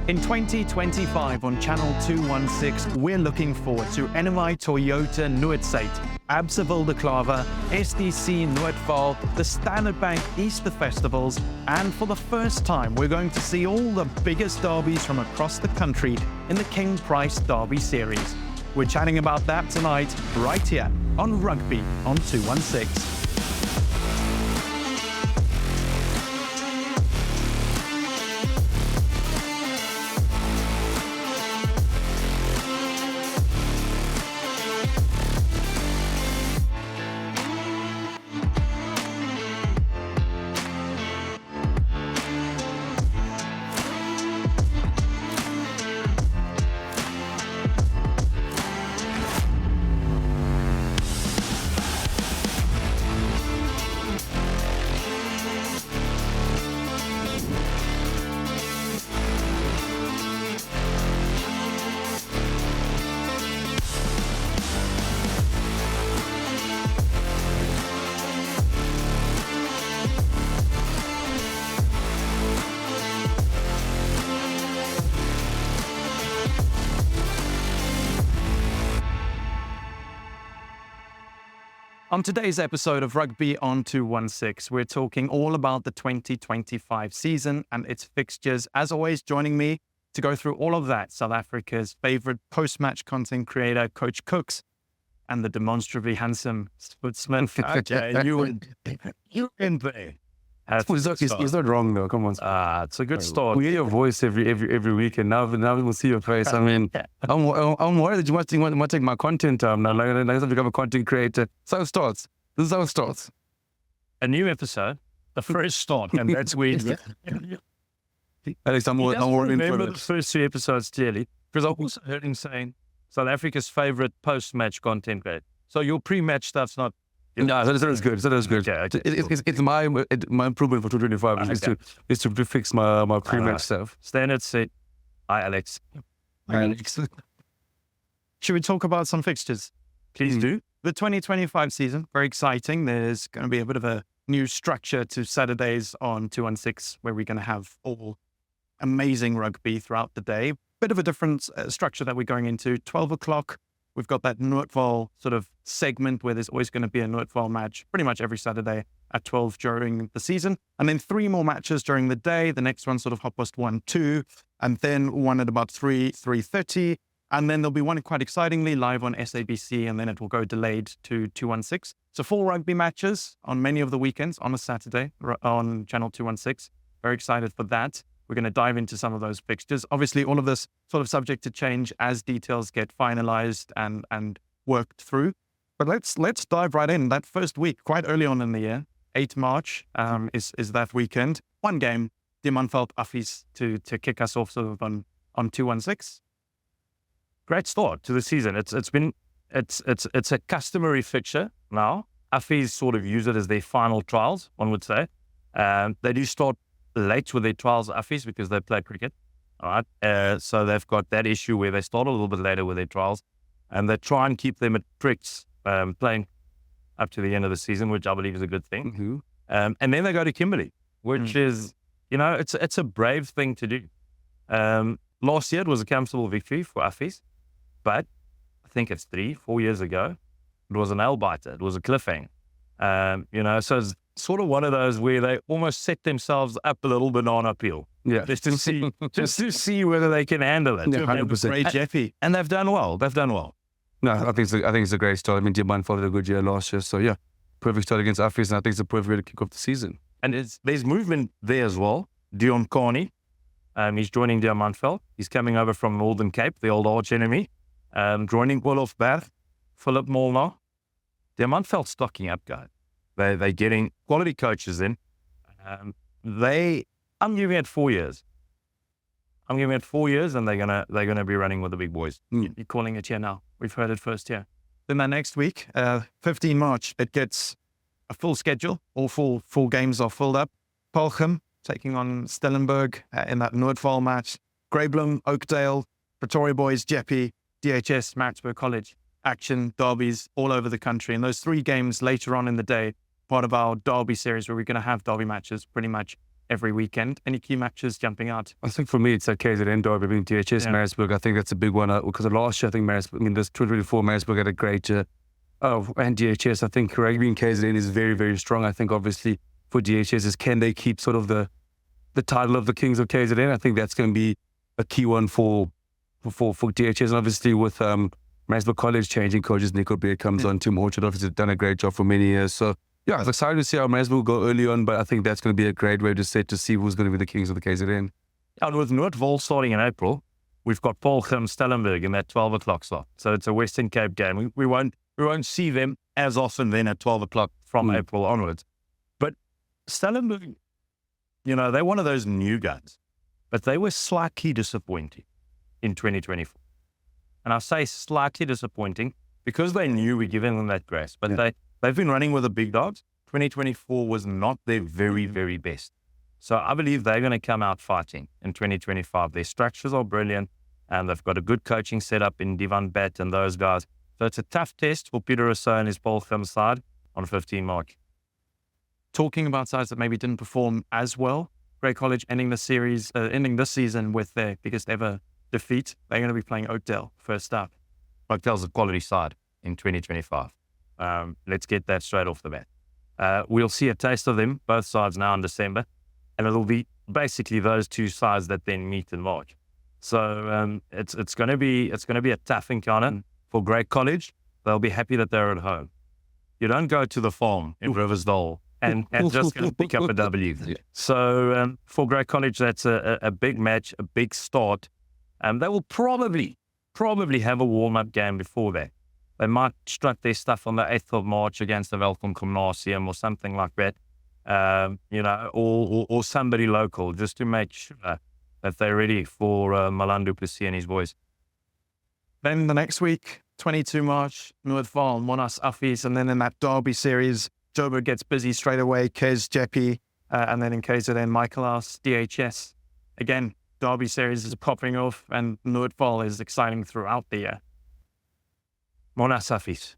In 2025 on Channel 216, we're looking forward to NMI Toyota Noordzijde, Absa Wildeklawer, SDC Noordval, the Standard Bank Easter Festivals, and for the first time, we're going to see all the biggest derbies from across the country in the King Price Derby Series. We're chatting about that tonight, right here on Rugby on 216. On today's episode of Rugby on 216, we're talking all about the 2025 season and its fixtures. As always, joining me to go through all of that, South Africa's favorite post-match content creator, Coach Cooks, and the demonstrably handsome sportsman. Okay, you in there. He's not wrong though. Come on. It's a good start. We hear your voice every week, and now we will see your face. I mean, I'm worried that you want to take my content. Now, like to become a content creator. So it starts. This is how it starts. A new episode, the first start, and that's weird. Alex, I'm more remember the first three episodes clearly, because I also heard him saying South Africa's favorite post-match content creator. So your pre-match stuff's not. No, that is good. Okay. It's my improvement for 2025 is to fix my pre-match stuff. Standard set. Hi, Alex. Hi, Alex. Should we talk about some fixtures? Please do. The 2025 season, very exciting. There's going to be a bit of a new structure to Saturdays on 216, where we're going to have all amazing rugby throughout the day. Bit of a different structure that we're going into. 12 o'clock. We've got that Noordval sort of segment where there's always going to be a Noordval match pretty much every Saturday at 12 during the season. And then 3 more matches during the day. The next one sort of 1:30, 2, and then one at about 3:30. And then there'll be one quite excitingly live on SABC, and then it will go delayed to 216. So 4 rugby matches on many of the weekends on a Saturday on Channel 216. Very excited for that. We're going to dive into some of those fixtures. Obviously, all of this sort of subject to change as details get finalized and worked through. But let's dive right in. That first week, quite early on in the year, 8 March is that weekend. One game, Diamantveld Affies to kick us off sort of on 216. Great start to the season. It's a customary fixture now. Affies sort of use it as their final trials, one would say. They do start late with their trials at Affies because they play cricket. All right. So they've got that issue where they start a little bit later with their trials, and they try and keep them at tricks playing up to the end of the season, which I believe is a good thing. Mm-hmm. And then they go to Kimberley, which is, it's a brave thing to do. Last year it was a comfortable victory for Affies, but I think it's 3-4 years ago, it was a nail biter. It was a cliffhanger. So it's sort of one of those where they almost set themselves up a little banana peel. Yeah. Just to see whether they can handle it. Yeah, 100%. Great Jeffy. And they've done well. No, I think it's a great start. I mean, Diamantveld had a good year last year. So yeah, perfect start against Affies, and I think it's a perfect way to kick off the season. And there's movement there as well. Dion Carney, he's joining Diamantveld. He's coming over from Northern Cape, the old arch enemy. Joining Wolof Berg, Philip Molnar. Diamantveld stocking up, guys. They're getting quality coaches in. I'm giving it 4 years. I'm giving it 4 years, and they're gonna be running with the big boys. You're calling it here now. We've heard it first here. Then that next week, 15 March, it gets a full schedule. All full games are filled up. Pelham taking on Stellenberg in that Noordval match. Greyblum, Oakdale, Pretoria Boys, Jeppe, DHS, Maritzburg College. Action, derbies all over the country. And those 3 games later on in the day, part of our derby series where we're going to have derby matches pretty much every weekend. Any key matches jumping out? I think for me, it's KZN derby between DHS and Maritzburg. I think that's a big one because last year, I think this 2024, Maritzburg had a great year. And DHS, I think Rugby and KZN is very, very strong. I think obviously for DHS is can they keep sort of the title of the Kings of KZN? I think that's going to be a key one for DHS. And obviously with Maritzburg College changing coaches, Nico Beard comes on. Tim Orchard obviously has done a great job for many years. So yeah, I'm excited to see how Maritzburg will go early on, but I think that's going to be a great way to see who's going to be the Kings of the KZN. And with Noordwol starting in April, we've got Paulgrim Stellenberg in that 12 o'clock slot. So it's a Western Cape game. We won't see them as often then at 12 o'clock from April onwards. But Stellenberg, they're one of those new guns, but they were slightly disappointing in 2024. And I say slightly disappointing because they knew we're giving them that grace, but they've been running with the big dogs. 2024 was not their very, very best. So I believe they're going to come out fighting in 2025. Their structures are brilliant and they've got a good coaching setup in Divan Bat and those guys. So it's a tough test for Peter Rousseau and his Paulgrim side on 15 March. Talking about sides that maybe didn't perform as well, Grey College ending this season with their biggest ever defeat. They're going to be playing Oakdale first up. Oakdale's a quality side in 2025. Let's get that straight off the bat. We'll see a taste of them, both sides now in December, and it'll be basically those two sides that then meet in March. So it's going to be a tough encounter for Grey College. They'll be happy that they're at home. You don't go to the farm in Riversdale and just going to pick up a W. So for Grey College, that's a big match, a big start. They will probably have a warm-up game before that. They might strut their stuff on the 8th of March against the Welkom Gymnasium or something like that, or somebody local, just to make sure that they're ready for Milan du Plessis and his boys. Then the next week, 22 March, Noordwol, Monash Affies, and then in that derby series, Joburg gets busy straight away, Kes, Jeppy, and then in KZN, Michaelas, DHS. Again, derby series is popping off, and Noordwol is exciting throughout the year. Monash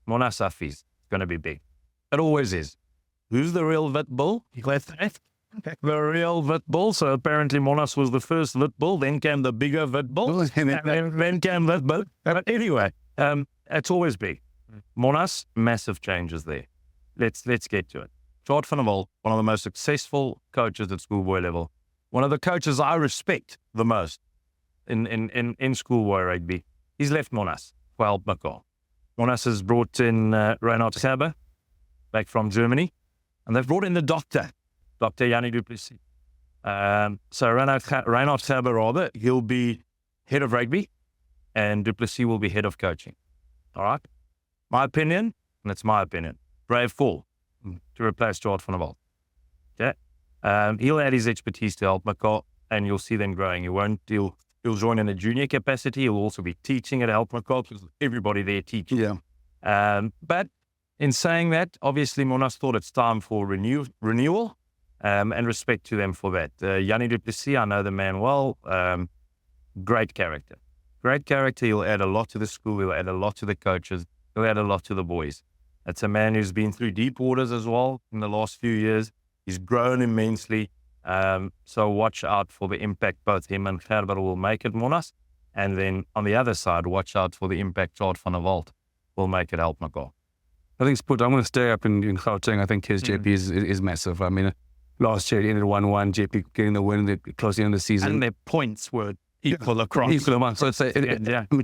Affies, going to be big. It always is. Who's the real Wit Bull? The real Wit Bull. So apparently Monash was the first Wit Bull, then came the bigger Wit Bull, and then came Wit Bull. But anyway, it's always big. Monash, massive changes there. Let's get to it. George van der Walt, one of the most successful coaches at schoolboy level. One of the coaches I respect the most in schoolboy rugby. He's left Monash for help McCall. Monash has brought in Reinhard Gerber back from Germany, and they've brought in the Dr. Yanni du Plessis. So Reinhard Gerber, he'll be head of rugby, and du Plessis will be head of coaching. All right? My opinion, and it's my opinion, brave fall to replace George van der Walt. Okay? He'll add his expertise to help McCall, and you'll see them growing. He'll join in a junior capacity. He'll also be teaching at Help McCall because everybody there teaches. Yeah. But in saying that, obviously Monash thought it's time for renewal, and respect to them for that. Yanni du Plessis, I know the man well. Great character. He'll add a lot to the school. He'll add a lot to the coaches. He'll add a lot to the boys. It's a man who's been through deep waters as well in the last few years. He's grown immensely. So watch out for the impact both him and Gerber will make at Monash. And then on the other side, watch out for the impact George van der Walt will make at Help McCall. I think I'm going to stay up in Gauteng. I think his JP is massive. I mean, last year he ended 1-1, JP getting the win close to the end of the season. And their points were equal across. So it's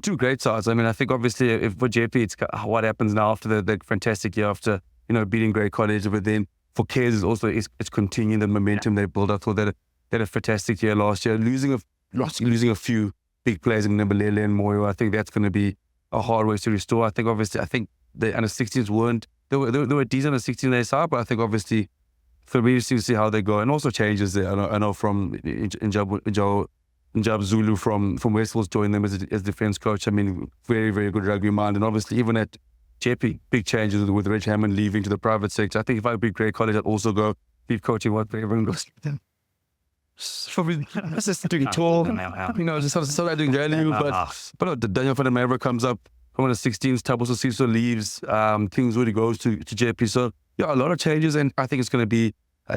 two great sides. I mean, I think obviously if for JP, it's what happens now after the fantastic year after, beating Grey College, but then for Kes also it's continuing the momentum they built. I thought that they had a fantastic year last year, losing a few big players in Nibalele and Moyo. I think that's going to be a hard way to restore. I think the under 16s they were decent under 16 they saw, but I think obviously for me to see how they go, and also changes there. I know from Njab Zulu from Westfall's joined them as defense coach. I mean, very, very good rugby mind. And obviously, even at JP, big changes with Reg Hammond leaving to the private sector. I think if I would be Grey College, I'd also go keep coaching what everyone goes. Probably just doing tall. Just sort of doing value. But Daniel van der Merwe comes up from the 16s. Taboso Siso leaves. Kingswood goes to JP. So, yeah, a lot of changes. And I think it's going to be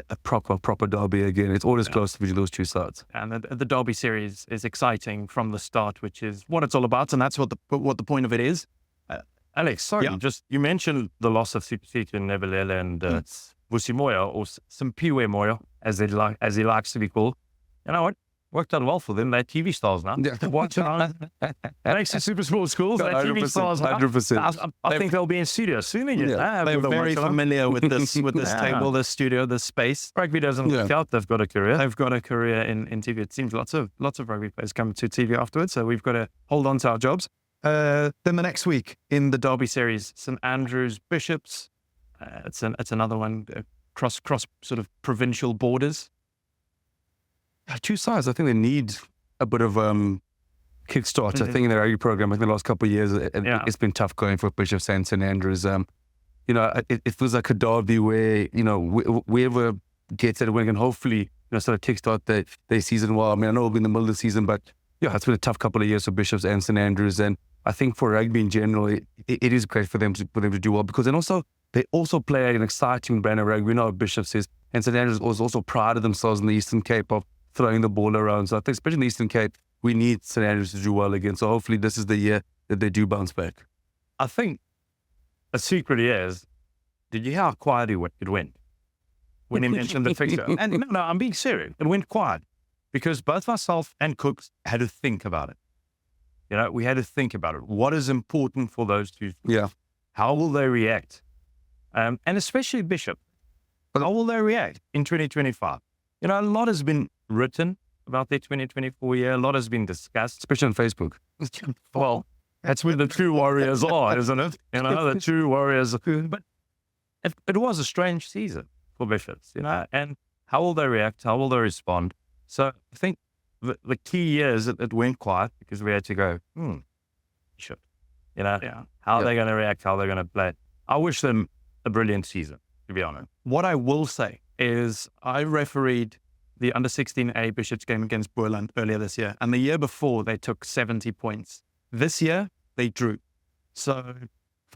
a proper derby again. It's always close between those two sides. And the Derby series is exciting from the start, which is what it's all about, and that's what the point of it is. Alex, sorry, you mentioned the loss of Superstar and Nebelela and Vusi Moya, or Simpiwe Moya, as he likes to be called. You know what? Worked out well for them. They're TV stars now. Yeah. Watch out. Thanks to SuperSport schools, they're TV stars now. 100%. I think they'll be in studio soon again. They're very familiar with this table, this studio, this space. Rugby doesn't work out. They've got a career. They've got a career in TV. It seems lots of rugby players come to TV afterwards, so we've got to hold on to our jobs. Then the next week in the Derby series, St Andrews Bishops. It's another one cross sort of provincial borders. Two sides. I think they need a bit of kickstart. I think in their rugby program, I think the last couple of years, it's been tough going for Bishops and St Andrews. It feels like a derby where whoever gets it win can hopefully sort of kickstart their season well. I mean, I know it'll be in the middle of the season, but it's been a tough couple of years for Bishops and St Andrews, and I think for rugby in general, it is great for them to do well, because they also play an exciting brand of rugby. We know what Bishops is, and St Andrews also prided themselves in the Eastern Cape of throwing the ball around. So I think, especially in the Eastern Cape, we need St Andrews to do well again. So hopefully this is the year that they do bounce back. I think a secret is, did you hear how quiet it went when he mentioned the fixture? And no, I'm being serious. It went quiet because both myself and Cooks had to think about it. We had to think about it. What is important for those two? Yeah. How will they react? And especially Bishop. How will they react in 2025? A lot has been written about their 2024 year. A lot has been discussed. Especially on Facebook. Well, that's where the true warriors are, isn't it? The true warriors. But it was a strange season for Bishops, and how will they react? How will they respond? So I think the key year is that it went quiet because we had to go, Bishop, how are they going to react? How are they going to play? I wish them a brilliant season, to be honest. What I will say is I refereed the under-16A Bishops game against Boerland earlier this year, and the year before they took 70 points. This year, they drew. So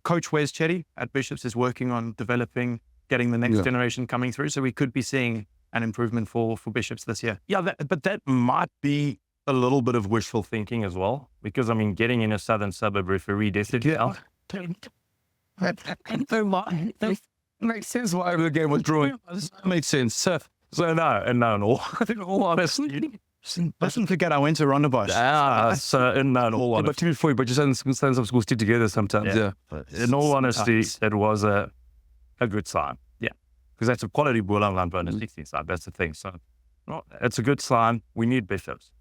Coach Wes Chetty at Bishops is working on developing, getting the next generation coming through, so we could be seeing an improvement for Bishops this year. Yeah, but that might be a little bit of wishful thinking as well, because, getting in a southern suburb referee district makes sense why the game was drawing. Makes sense. So no, in all honesty, Don't forget I went to Rondebosch. In all honesty. But you said some schools stick together sometimes. Yeah. In all honesty, it was a good sign. Yeah. Because that's a quality Boerland under 16 side. That's the thing. So it's a good sign. We need Bishops.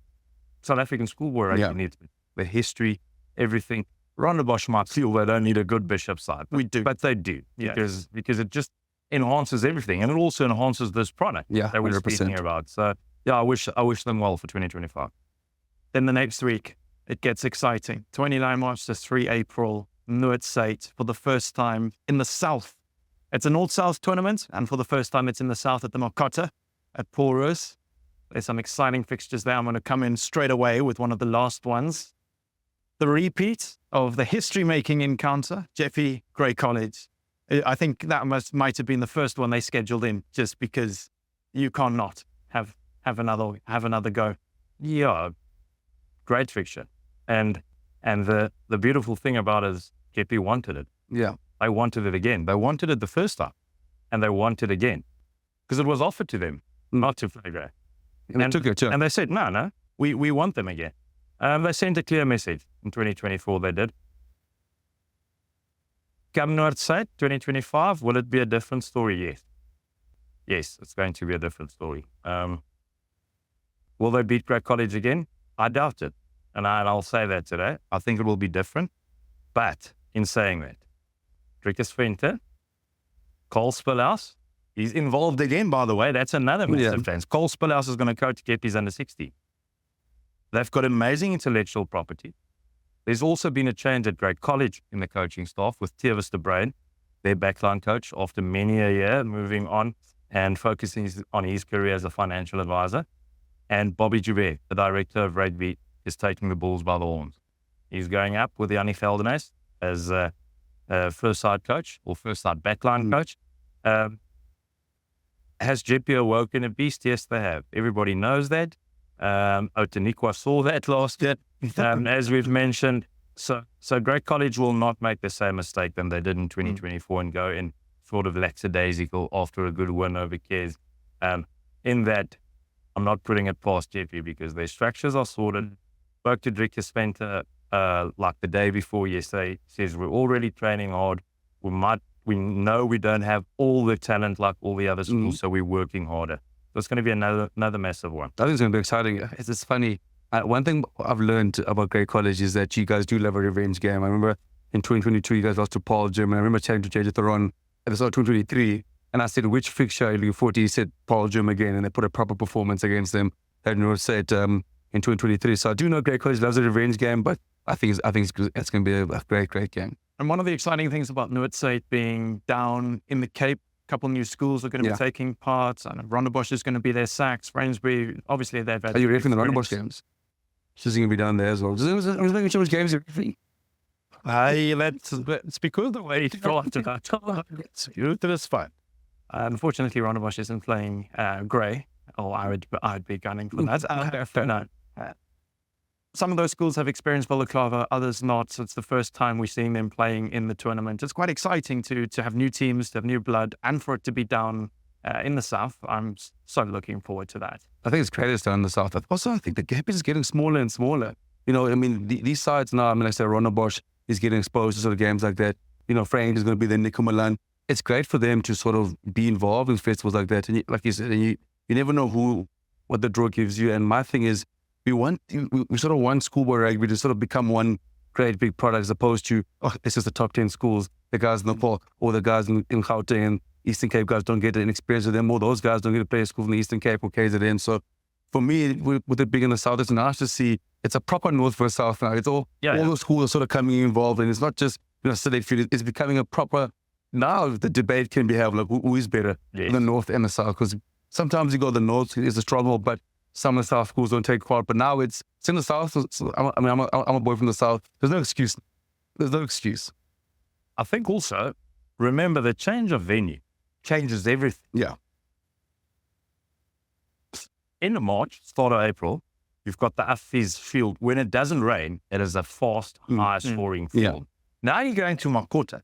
South African school board needs the history, everything. Rondebosch might feel they don't need a good Bishop side. We do. But they do. Because it just enhances everything. And it also enhances this product that we're 100%. speaking about. So I wish them well for 2025. Then the next week, it gets exciting. 29 March to 3 April, Noordsite for the first time in the South. It's a North-South tournament, and for the first time it's in the South at the Makata at Paul Roos. There's some exciting fixtures there. I'm going to come in straight away with one of the last ones. The repeat of the history-making encounter, Jeffy Grey College. I think that might have been the first one they scheduled in, just because you can't not have another go. Yeah, great fixture, and the beautiful thing about it is Jeffy wanted it. Yeah, they wanted it again. They wanted it the first time, and they want it again because it was offered to them not to play great. And they took it too. And they said, no, we want them again. They sent a clear message in 2024, they did. Come Noordsite, 2025, will it be a different story? Yes. Yes, it's going to be a different story. Will they beat Grey College again? I doubt it. And I'll say that today. I think it will be different. But in saying that, Driekus Venter, Cole Spillhouse, he's involved again, by the way. That's another massive chance. Cole Spillhouse is going to coach Kepi's under 60. They've got amazing intellectual property. There's also been a change at Grey College in the coaching staff with Tevis de Bruin, their backline coach, after many a year, moving on and focusing on his career as a financial advisor. And Bobby Joubert, the director of Rugby, is taking the Bulls by the horns. He's going up with Jannie Geldenhuys as a first side coach or first side backline coach. Has Jeppe awoken a beast? Yes, they have. Everybody knows that. Otanikwa saw that last year, as we've mentioned. So Great College will not make the same mistake than they did in 2024 and go in sort of lackadaisical after a good win over Kes. In that, I'm not putting it past Jeppe because their structures are sorted. Spoke to Drika Spenter like the day before yesterday. Says we're already training hard. We know we don't have all the talent like all the other schools, so we're working harder. So it's going to be another massive one. I think it's going to be exciting. It's funny. One thing I've learned about Great College is that you guys do love a revenge game. I remember in 2022, you guys lost to Paul Jim. And I remember chatting to JJ Theron at the start of 2023. And I said, which fixture are you looking forward to? He said Paul Jim again. And they put a proper performance against them. That Noor said in 2023. So I do know Great College loves a revenge game, but I think it's going to be a great game. And one of the exciting things about Noordzee being down in the Cape, a couple new schools are going to be taking part. I know Rondebosch is going to be there, Sachs, Rainsbury, obviously they've had... Are you ready for the Rondebosch games? She's going to be down there as well. Does it making sure which games you're ready? It's because the way to go after that. It's fine. Unfortunately, Rondebosch isn't playing grey, or I'd be gunning for that. Some of those schools have experienced Wildeklawer, others not. So it's the first time we're seeing them playing in the tournament. It's quite exciting to have new teams, to have new blood, and for it to be down in the south. I'm so looking forward to that. I think it's great it's down in the south. Also, I think the gap is getting smaller and smaller. You know, I mean, these sides now, I mean, I say Rondebosch is getting exposed to sort of games like that. You know, Frank is going to be there, Nico Milan. It's great for them to sort of be involved in festivals like that. And like you said, you never know what the draw gives you. And my thing is, we sort of want schoolboy rugby to sort of become one great big product as opposed to, it's just the top 10 schools, the guys in the Nepal or the guys in Gauteng and Eastern Cape guys don't get an experience with them, or those guys don't get to play at school in the Eastern Cape or KZN. So for me, with it being in the south, it's nice to see it's a proper north versus south now. It's all the schools are sort of coming involved, and it's not just select field. It's becoming a proper. Now the debate can be had like who is better, the north and the south, because sometimes you go the north is a struggle, but some of the south schools don't take part. But now it's in the south. So I'm a boy from the south. There's no excuse. I think also remember the change of venue changes everything. Yeah. In March, start of April, you've got the Affiz field. When it doesn't rain, it is a fast, high-scoring field. Yeah. Now you're going to Makota,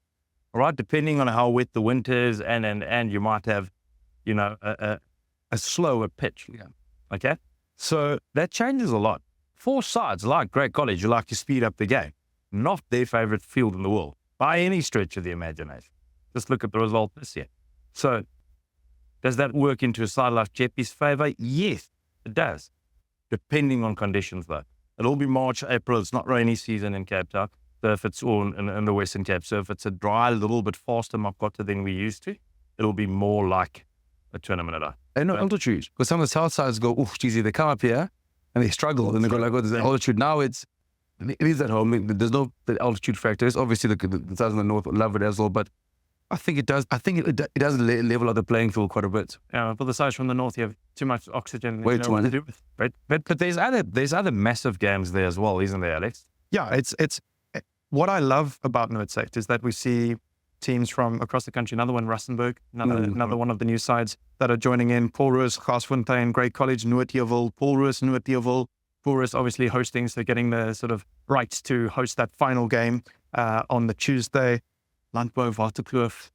all right? Depending on how wet the winter is, and you might have, a slower pitch. Yeah. Okay? So that changes a lot. For sides like Great College, you like to speed up the game. Not their favourite field in the world, by any stretch of the imagination. Just look at the result this year. So does that work into a side like Jeppe's favour? Yes, it does. Depending on conditions, though. It'll be March, April. It's not rainy season in Cape Town. So if it's all in the Western Cape. So if it's a dry, little bit faster Makota than we used to, it'll be more like a tournament at all. And no altitude. Because some of the south sides go, geez, they come up here and they struggle. And they go like, there's altitude. Now it is at home. There's no the altitude factor. It's obviously the sides in the north love it as well. But I think it does. I think it does level out the playing field quite a bit. Yeah, for the sides from the north, you have too much oxygen. Way too much. But there's other massive games there as well, isn't there, Alex? Yeah, it's what I love about Noordzee is that we see teams from across the country. Another one, Rustenburg, another one of the new sides that are joining in. Paul Roos, Garsfontein, Great College, Noordheuwel, Paul Roos, Noordheuwel. Paul Roos obviously hosting, so getting the sort of rights to host that final game on the Tuesday. Landbou, Wildeklawer.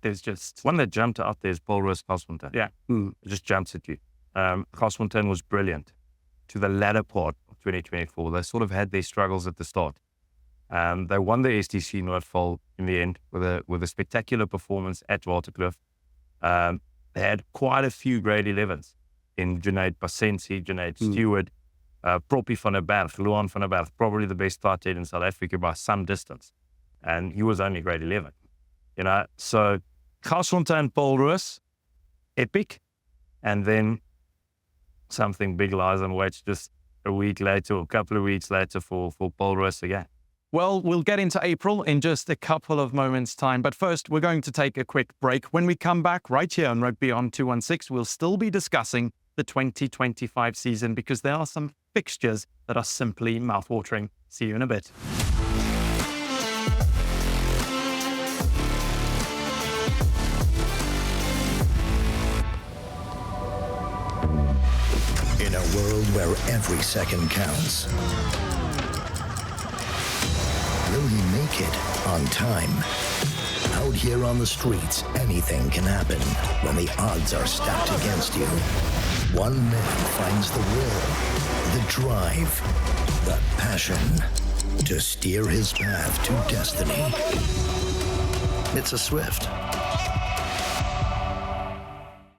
There's just one that jumped out there is Paul Roos, Garsfontein. Yeah. It just jumps at you. Garsfontein was brilliant to the latter part of 2024. They sort of had their struggles at the start. They won the STC Noordval in the end with a spectacular performance at Wildeklawer. They had quite a few grade 11s in Junaid Pasensi, Junaid Stewart, Proppie van der Berg, Luan van der Berg, probably the best tight end in South Africa by some distance. And he was only grade 11. So Garsfontein, Paul Roos, epic. And then something big lies on wait just a week later or a couple of weeks later for Paul Roos again. Well, we'll get into April in just a couple of moments' time. But first, we're going to take a quick break. When we come back right here on Rugby on 216, we'll still be discussing the 2025 season because there are some fixtures that are simply mouthwatering. See you in a bit. world where every second counts. Will he make it on time? Out here on the streets, anything can happen when the odds are stacked against you. One man finds the will, the drive, the passion to steer his path to destiny. It's a Swift.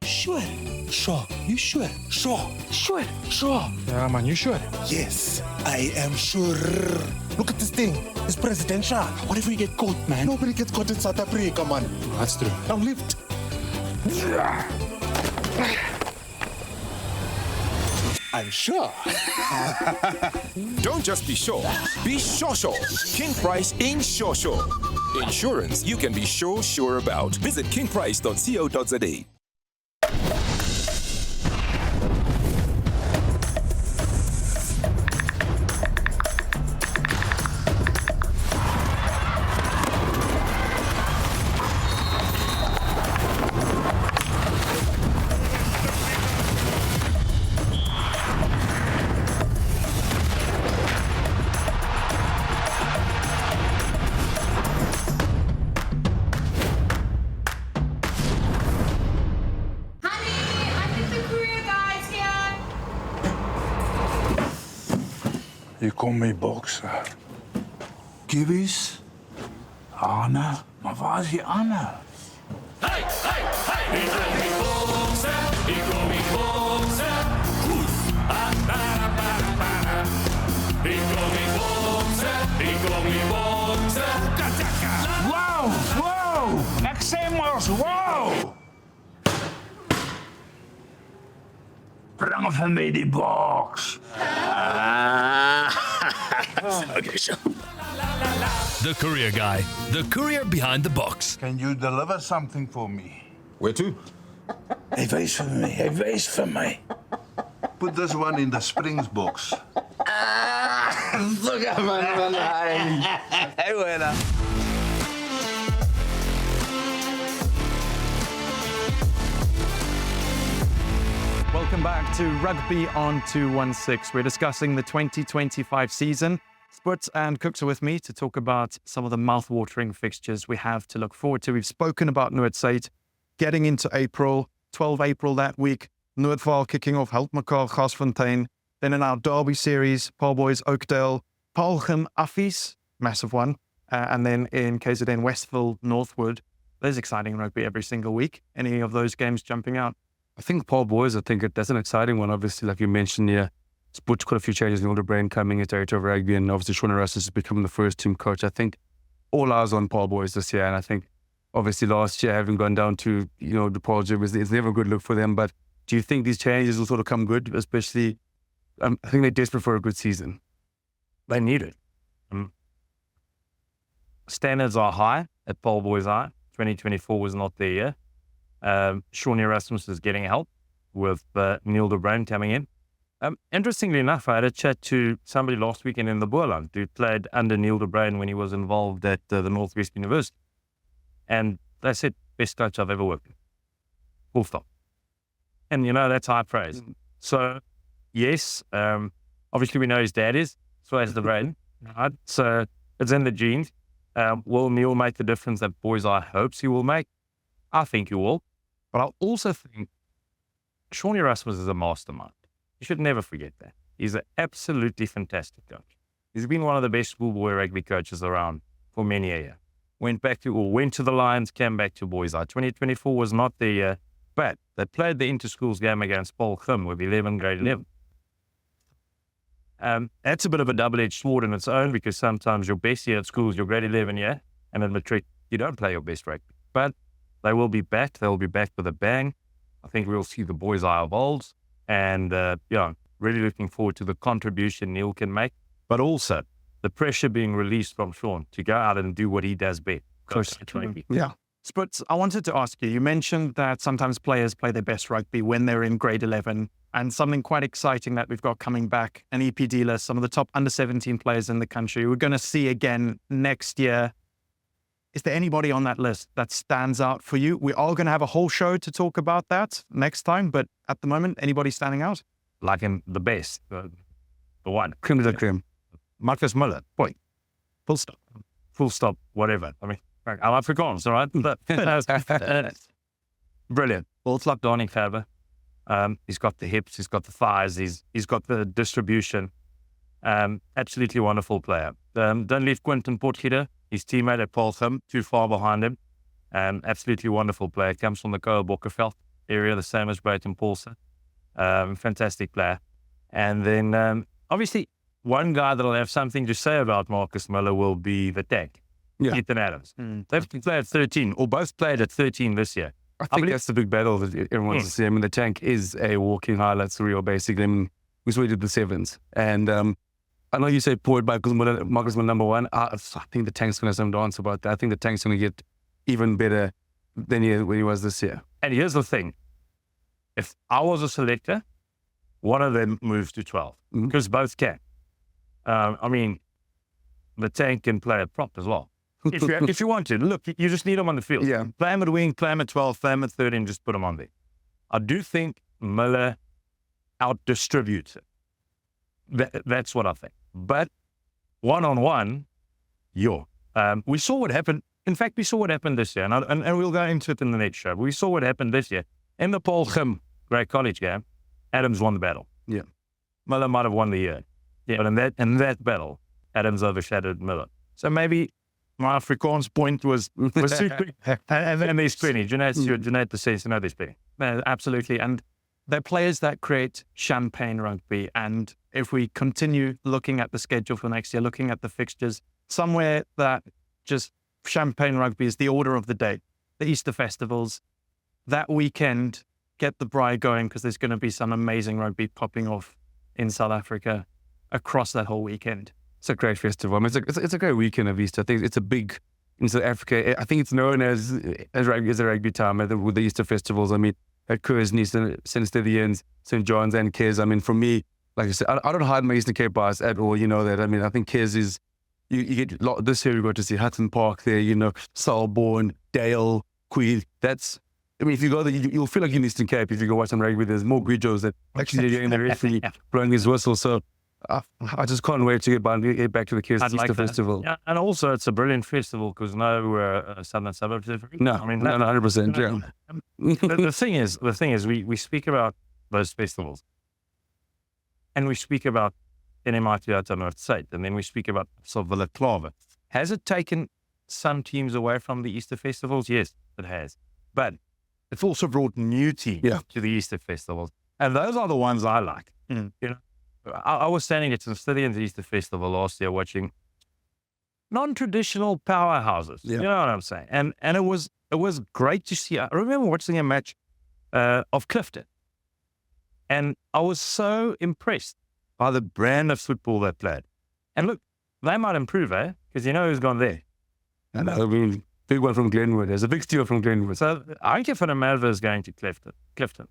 Sure. Sure. You sure? Sure. Sure. Sure. Yeah, man, you sure? Yes, I am sure. Look at this thing. It's presidential. What if we get caught, man? Nobody gets caught in South Africa, man. That's true. Now lift. I'm sure. Don't just be sure. Be sure. King Price in sure. Insurance you can be sure about. Visit kingprice.co.za. Je komt mee boksen. Kibbies? Anne? Maar waar is die Anne? Hey, hey, hey! Ik kom niet boksen, ik kom niet boksen. Goed. Ik kom niet boksen, ik kom niet boksen. Wow! Exemos, wow! Breng van mij die box. Okay, so. The Courier Guy, the courier behind the box. Can you deliver something for me? Where to? Hij wees van mij. Put this one in the springs box. Welcome back to Rugby on 216. We're discussing the 2025 season. Sputz and Cooks are with me to talk about some of the mouth-watering fixtures we have to look forward to. We've spoken about Noordzijde getting into April, 12 April that week. Noordvaal kicking off Helpmekaar, Gasfontein. Then in our Derby series, Paul Boys, Oakdale, Paulgem, Affies, massive one. And then in KZN, Westville, Northwood. There's exciting rugby every single week. Any of those games jumping out? I think Paul Boys, that's an exciting one. Obviously, like you mentioned here, Sputz quite a few changes. Neil Brain coming into Director of Rugby, and obviously Shaun Erasmus is becoming the first team coach. I think all eyes on Paul Boys this year, and I think obviously last year having gone down to the Paul Jib is never a good look for them. But do you think these changes will sort of come good? Especially, I think they're desperate for a good season. They need it. Standards are high at Paul Boys Eye. 2024 was not their year. Shaun Erasmus is getting help with Neil de Bruin coming in. Interestingly enough, I had a chat to somebody last weekend in the Boerland who played under Neil de Bruin when he was involved at the Northwest University. And they said, best coach I've ever worked with. Full stop. And, that's high praise. So, yes, obviously we know his dad is, so has de Bruin. Right? So, it's in the genes. Will Neil make the difference that Boys Eye hopes he will make? I think he will. But I also think Shaun Erasmus is a mastermind. You should never forget that. He's an absolutely fantastic coach. He's been one of the best schoolboy rugby coaches around for many a year. Went to the Lions, came back to Boys Eye. 2024 was not the year, but they played the inter-schools game against Paulgem with grade 11. That's a bit of a double-edged sword in its own because sometimes your best year at school is your grade 11 year, and in matric, you don't play your best rugby. But they will be back. They'll be back with a bang. I think we'll see the Boys Eye evolve. And, really looking forward to the contribution Neil can make, but also the pressure being released from Shaun to go out and do what he does best. Yeah. Sputz, I wanted to ask you mentioned that sometimes players play their best rugby when they're in grade 11, and something quite exciting that we've got coming back, an EPD list, some of the top under 17 players in the country we're going to see again next year. Is there anybody on that list that stands out for you? We are going to have a whole show to talk about that next time, but at the moment, anybody standing out? like in the best, the one. Creme de la creme. Marcus Miller, point. Full stop. Full stop, whatever. I mean, I'm Afrikaans, all right? But, brilliant. It's like Wildeklawer. He's got the hips, he's got the thighs, he's got the distribution. Absolutely wonderful player. Don't leave Quentin Potgieter, his teammate at Paulsham, too far behind him. Absolutely wonderful player. Comes from the Koa Bokkerveld area, the same as Brayton Paulson. Fantastic player. And then, obviously, one guy that'll have something to say about Marcus Miller will be the tank, Ethan Adams. They've played at 13, or both played at 13 this year. I think that's the big battle that everyone wants to see. I mean, the tank is a walking highlights reel, basically. I mean, we saw he did the sevens. And I know you say forward Marcus Miller number one. I think the tank's going to have some dance about that. I think the tank's going to get even better than when he was this year. And here's the thing. If I was a selector, one of them moves to 12, because both can. I mean, the tank can play a prop as well. If you want to. Look, you just need them on the field. Yeah. Play him at wing, play him at 12, play him at 13, just put him on there. I do think Miller out-distributes it. That's what I think. But one-on-one, we saw what happened. In fact, we saw what happened this year, and we'll go into it in the next show. But we saw what happened this year. In the Paulsham Great College game, Adams won the battle. Yeah. Miller might have won the year. Yeah. But in that battle, Adams overshadowed Miller. So maybe my Afrikaans point was super. and there's plenty. Jeanette the says, there's plenty. Absolutely. And they're players that create champagne rugby. And if we continue looking at the schedule for next year, looking at the fixtures, somewhere that just champagne rugby is the order of the day, the Easter festivals, that weekend, get the braai going, because there's going to be some amazing rugby popping off in South Africa across that whole weekend. It's a great festival. I mean, it's a great weekend of Easter. I think it's a big, in South Africa, I think it's known as a rugby time with the Easter festivals. I mean, at Curzon, St. Stithians, St. John's and Kes. I mean, for me, like I said, I don't hide my Eastern Cape bias at all. You know that. I mean, I think Kes is, you get this year we got to see Hudson Park there, Selborne, Dale, Queen. I mean, if you go there, you'll feel like you're in Eastern Cape. If you go watch some rugby, there's more Grijos that actually getting the referee blowing his whistle. So I just can't wait to get back to the Kes Easter Festival. Yeah, and also it's a brilliant festival because no southern suburbs. No, I mean, 100%. Yeah. The thing is, we speak about those festivals, and we speak about NMIT North State, and then we speak about Wildeklawer. Has it taken some teams away from the Easter festivals? Yes, it has. But it's also brought new teams to the Easter festivals. And those are the ones I like. I was standing at St. Stithians Easter Festival last year watching non-traditional powerhouses. Yeah. You know what I'm saying? And it was great to see. I remember watching a match of Clifton. And I was so impressed by the brand of football they played. And look, they might improve, because who's gone there. I mean, big one from Glenwood. There's a big steal from Glenwood. So Anke van der Merwe is going to Clifton.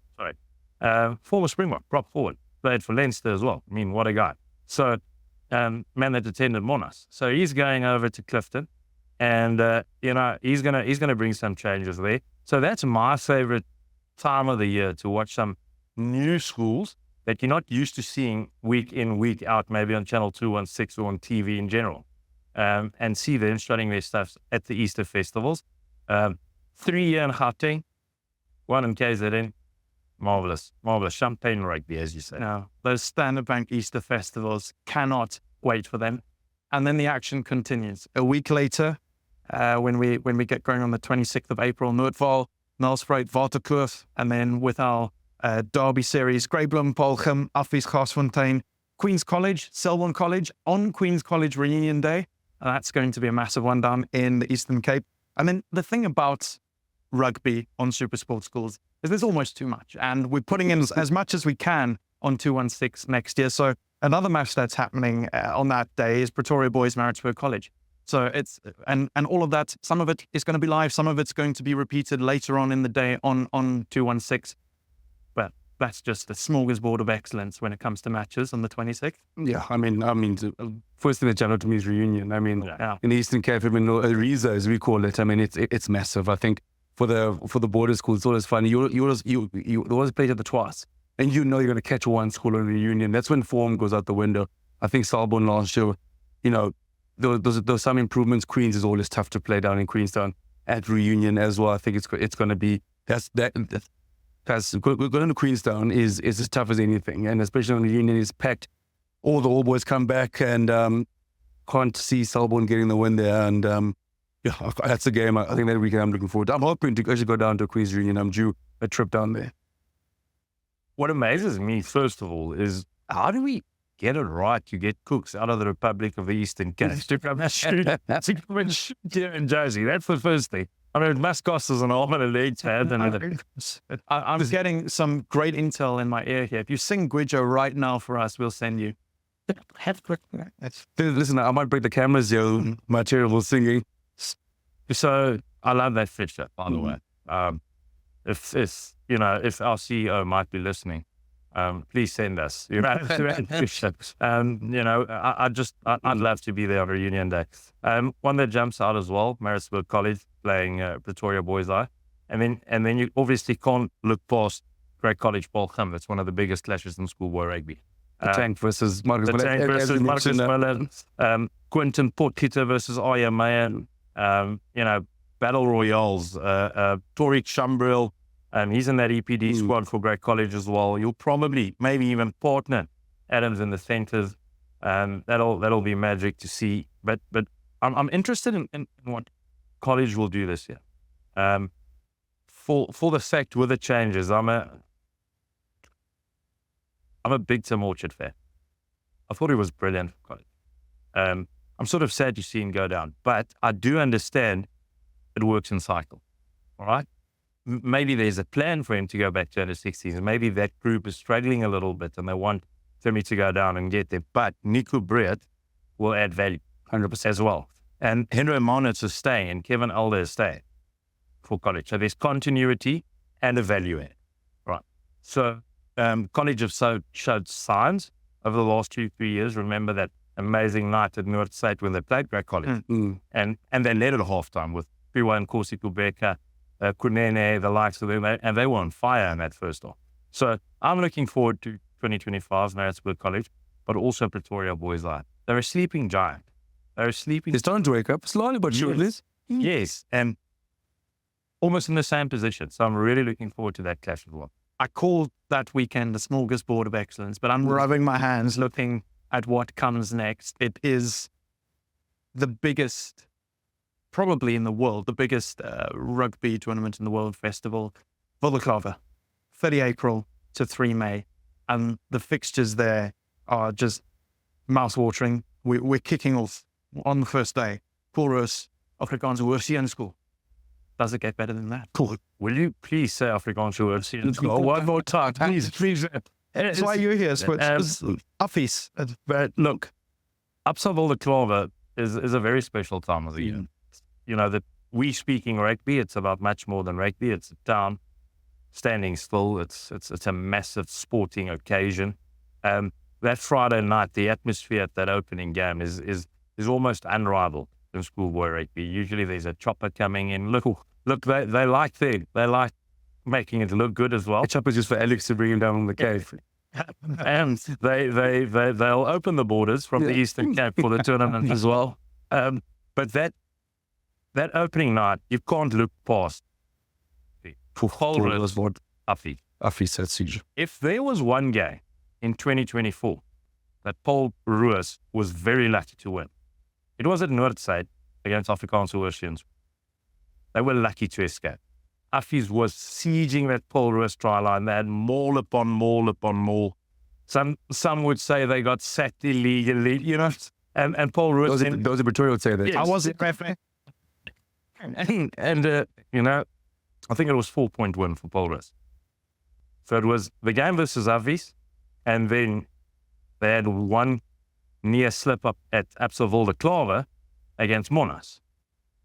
Former Springbok, prop forward. Played for Leinster as well. I mean, what a guy. So, man that attended Monash. So he's going over to Clifton, and he's gonna bring some changes there. So that's my favorite time of the year to watch some new schools that you're not used to seeing week in, week out, maybe on Channel 216 or on TV in general, and see them showing their stuff at the Easter festivals. 3 year in Gauteng, 1 in KZN. Marvelous champagne rugby, as you say. No, those Standard Bank Easter festivals, cannot wait for them. And then the action continues. A week later, when we get going on the 26th of April, Noordval, Nelspruit, Wildeklawer, and then with our Derby series, Greyblum, Paulsham, Affies, Garsfontein, Queen's College, Selborne College, on Queen's College Reunion Day. And that's going to be a massive one down in the Eastern Cape. And then the thing about rugby on SuperSport schools is there's almost too much. And we're putting in as much as we can on 216 next year. So another match that's happening on that day is Pretoria Boys Maritzburg College. So it's, and all of that, some of it is going to be live, some of it's going to be repeated later on in the day on 216. But that's just a smorgasbord of excellence when it comes to matches on the 26th. Yeah, I mean, first thing that jumped out to me is reunion. I mean, in the Eastern Cape, I mean, Ariza, as we call it, I mean, it's massive. I think for the border schools, it's always fun. You always play each other twice. and you know you're going to catch one score in the Union. That's when form goes out the window. I think Selborne last year, you know, there was some improvements. Queens is always tough to play down in Queenstown. At Reunion as well, I think it's going to be going to Queenstown is as tough as anything, and especially when the Union is packed. All the old boys come back, and can't see Selborne getting the win there. And yeah, that's a game I think that weekend I'm looking forward to. I'm hoping to actually go down to Queens Reunion. I'm due a trip down there. What amazes me, first of all, is how do we get it right to get cooks out of the Republic of the Eastern Cape to come and shoot here in Jersey? That's the first thing. I mean, it must cost us an arm and a leg, man. I'm getting some great intel in my ear here. If you sing Guijo right now for us, we'll send you. Listen, I might break the cameras, yo. My terrible singing. So I love that fixture, by the way. If our CEO might be listening, please send us. You know, I'd love to be there on Reunion Day. One that jumps out as well, Maritzburg College playing Pretoria Boys Eye, and then you obviously can't look past Great College Paarl. It's one of the biggest clashes in schoolboy rugby. The Tank versus Marcus Miller. Quinton Potgieter versus Aya Mayan. Battle Royales. Tariq Shambril. He's in that EPD squad for Great College as well. You'll probably, maybe even partner Adams in the centres. That'll be magic to see. But I'm interested in what College will do this year. For the fact with the changes, I'm a big Tim Orchard fan. I thought he was brilliant for College. I'm sort of sad to see him go down, but I do understand it works in cycle. All right. Maybe there's a plan for him to go back to under 16s, and maybe that group is struggling a little bit and they want Timmy to go down and get there. But Nico Breed will add value 100% as well. And Henry Monitz is staying and Kevin Elder is staying for College. So there's continuity and a value add. Right. So College have showed signs over the last 2-3 years. Remember that amazing night at North State when they played Great College. And they led at halftime with Piwa and Corsi Kubeka, Kunene, the likes of them, and they were on fire in that first half. So I'm looking forward to 2025 Maritzburg College, but also Pretoria Boys Eye. They're a sleeping giant. They're sleeping. It's time to wake up slowly but surely. Yes, and almost in the same position. So I'm really looking forward to that clash as well. I called that weekend the smorgasbord of excellence, but I'm rubbing my hands looking at what comes next. It is the biggest, probably in the world, the biggest rugby tournament in the world festival. Wildeklawer, 30 April to 3 May. And the fixtures there are just mouth-watering. We're kicking off on the first day. Chorus, Afrikaanse Hoërseun School. Does it get better than that? Cool. Will you please say Afrikaanse Hoërseun School one more time? Please. That's why you're here. Affies. But look, Absa Wildeklawer is a very special time of the year. You know, that we speaking rugby, it's about much more than rugby. It's a town standing still. It's a massive sporting occasion. That Friday night, the atmosphere at that opening game is almost unrivaled in schoolboy rugby. Usually there's a chopper coming in. Look, they like making it look good as well. The chopper's just for Alex to bring him down on the cave. And they'll open the borders from the Eastern Cape for the tournament as well. But that opening night, you can't look past Affie said siege. If there was one game in 2024 that Paul Roos was very lucky to win, it was at Noordside against Afrikaanse Hoërseun. They were lucky to escape. Affies was sieging that Paul Roos try line. They had maul upon maul upon maul. Some would say they got sacked illegally, you know. And Paul Roos... Those in Pretoria would say that. Yes. I wasn't referee. And you know, I think it was 4-point win for Paul Roos. So it was the game versus Affies, and then they had one near slip up at Absa Wildeklawer against Monash,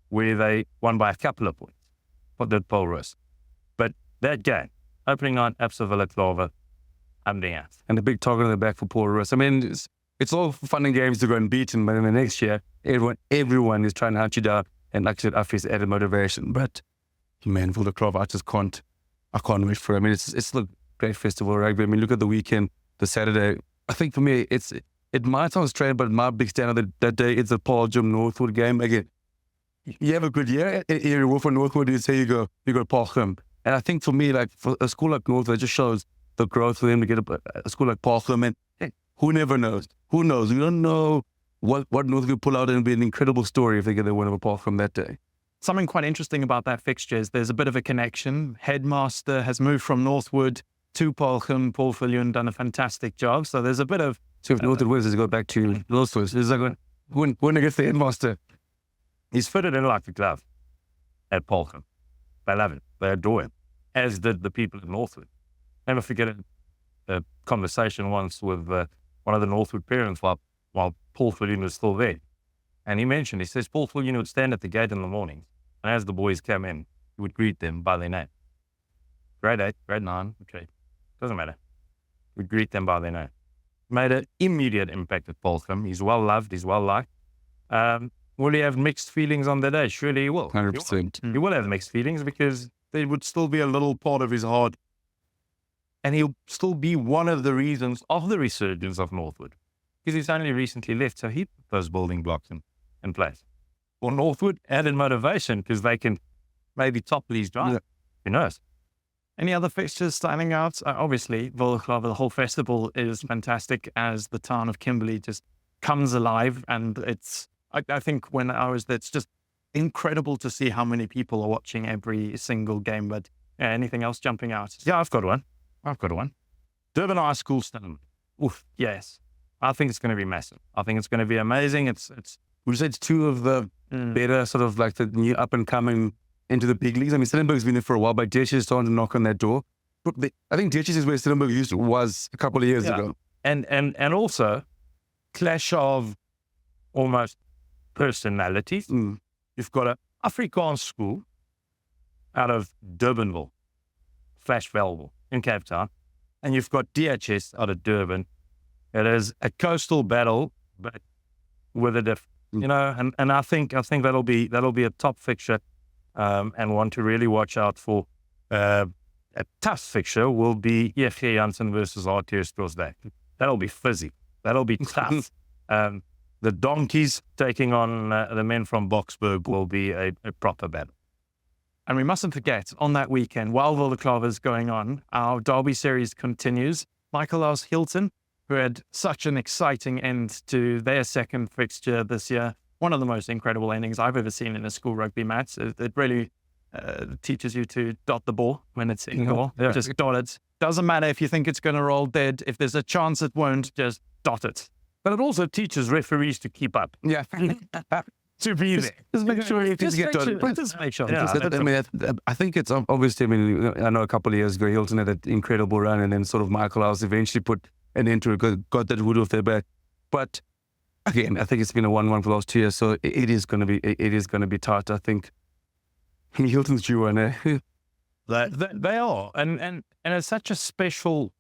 where they won by a couple of points. What did Paul Roos? But that game, opening night, Absa Wildeklawer, I'm doing it. And a big target on the back for Paul Roos. I mean, it's all fun and games to go and beat him, but in the next year, everyone is trying to hunt you down, and actually Affies added motivation. But man, Wildeklawer, I can't wait for him. I mean, it's look, great festival of rugby. I mean, look at the weekend, the Saturday. I think for me, it might sound strange, but my big stand of that day is the Paul Jim Northwood game. Again, you have a good year. You go for Northwood, you say you go Paul Jim. And I think for me, like for a school like Northwood, it just shows the growth for them to get a school like Paul Jim. And hey, who never knows? Who knows? We don't know what Northwood will pull out, and it'll be an incredible story if they get the win over Paul Jim that day. Something quite interesting about that fixture is there's a bit of a connection. Headmaster has moved from Northwood to Paul Jim. Paul Viljoen done a fantastic job. So there's a bit of... So if Northwood wins, they go back to Northwood. It's like when against the headmaster. He's fitted in like a glove at Paul Jim. They love him. They adore him, as did the people at Northwood. Never forget a conversation once with one of the Northwood parents while Paul Viljoen was still there. And he mentioned, he says, Paul Viljoen would stand at the gate in the morning, and as the boys came in, he would greet them by their name. Grade 8, grade 9, okay, doesn't matter. He would greet them by their name. Made an immediate impact at Paul Jim. He's well loved, he's well liked. Will he have mixed feelings on the day? Surely he will. 100%. He will have mixed feelings because there would still be a little part of his heart. And he'll still be one of the reasons of the resurgence of Northwood. Because he's only recently left, so he put those building blocks in place. Well, Northwood added motivation because they can maybe topple his drive. Yeah. Who knows? Any other fixtures standing out? Obviously, Wildeklawer, the whole festival is fantastic as the town of Kimberley just comes alive. And it's, I think when I was there, it's just incredible to see how many people are watching every single game. But anything else jumping out? Yeah, I've got one. Durban High School Stadium. Oof, yes. I think it's going to be massive. I think it's going to be amazing. Would you say it's two of the better sort of like the new up and coming into the big leagues? I mean, Stellenbosch's been there for a while, but DHS is starting to knock on that door. I think DHS is where Stellenbosch was a couple of years ago. And also, clash of almost personalities. You've got an Afrikaans school out of Durbanville, Flashville in Cape Town, and you've got DHS out of Durban. It is a coastal battle, but with a and I think that'll be a top fixture, and one to really watch out for. A tough fixture will be EFG Janssen versus RTS Troosdijk. That'll be fizzy. That'll be tough. The Donkeys taking on the men from Boksburg will be a proper battle. And we mustn't forget, on that weekend, while Wildeklawer is going on, our Derby series continues. Michael Hilton, who had such an exciting end to their second fixture this year. One of the most incredible endings I've ever seen in a school rugby match. It really teaches you to dot the ball when it's in goal. Yeah. Just dot it. Doesn't matter if you think it's going to roll dead. If there's a chance it won't, just dot it. But it also teaches referees to keep up. Yeah. To be there. Just make sure you get done. Just make sure. Yeah, I think it's obviously, I mean, I know a couple of years ago, Hilton had an incredible run, and then sort of Michael House eventually put an end to it, got that wood off their back. But again, I think it's been a 1-1 for the last 2 years, so it is going to be tight, I think. Hilton's due one, eh? They are. And it's such a special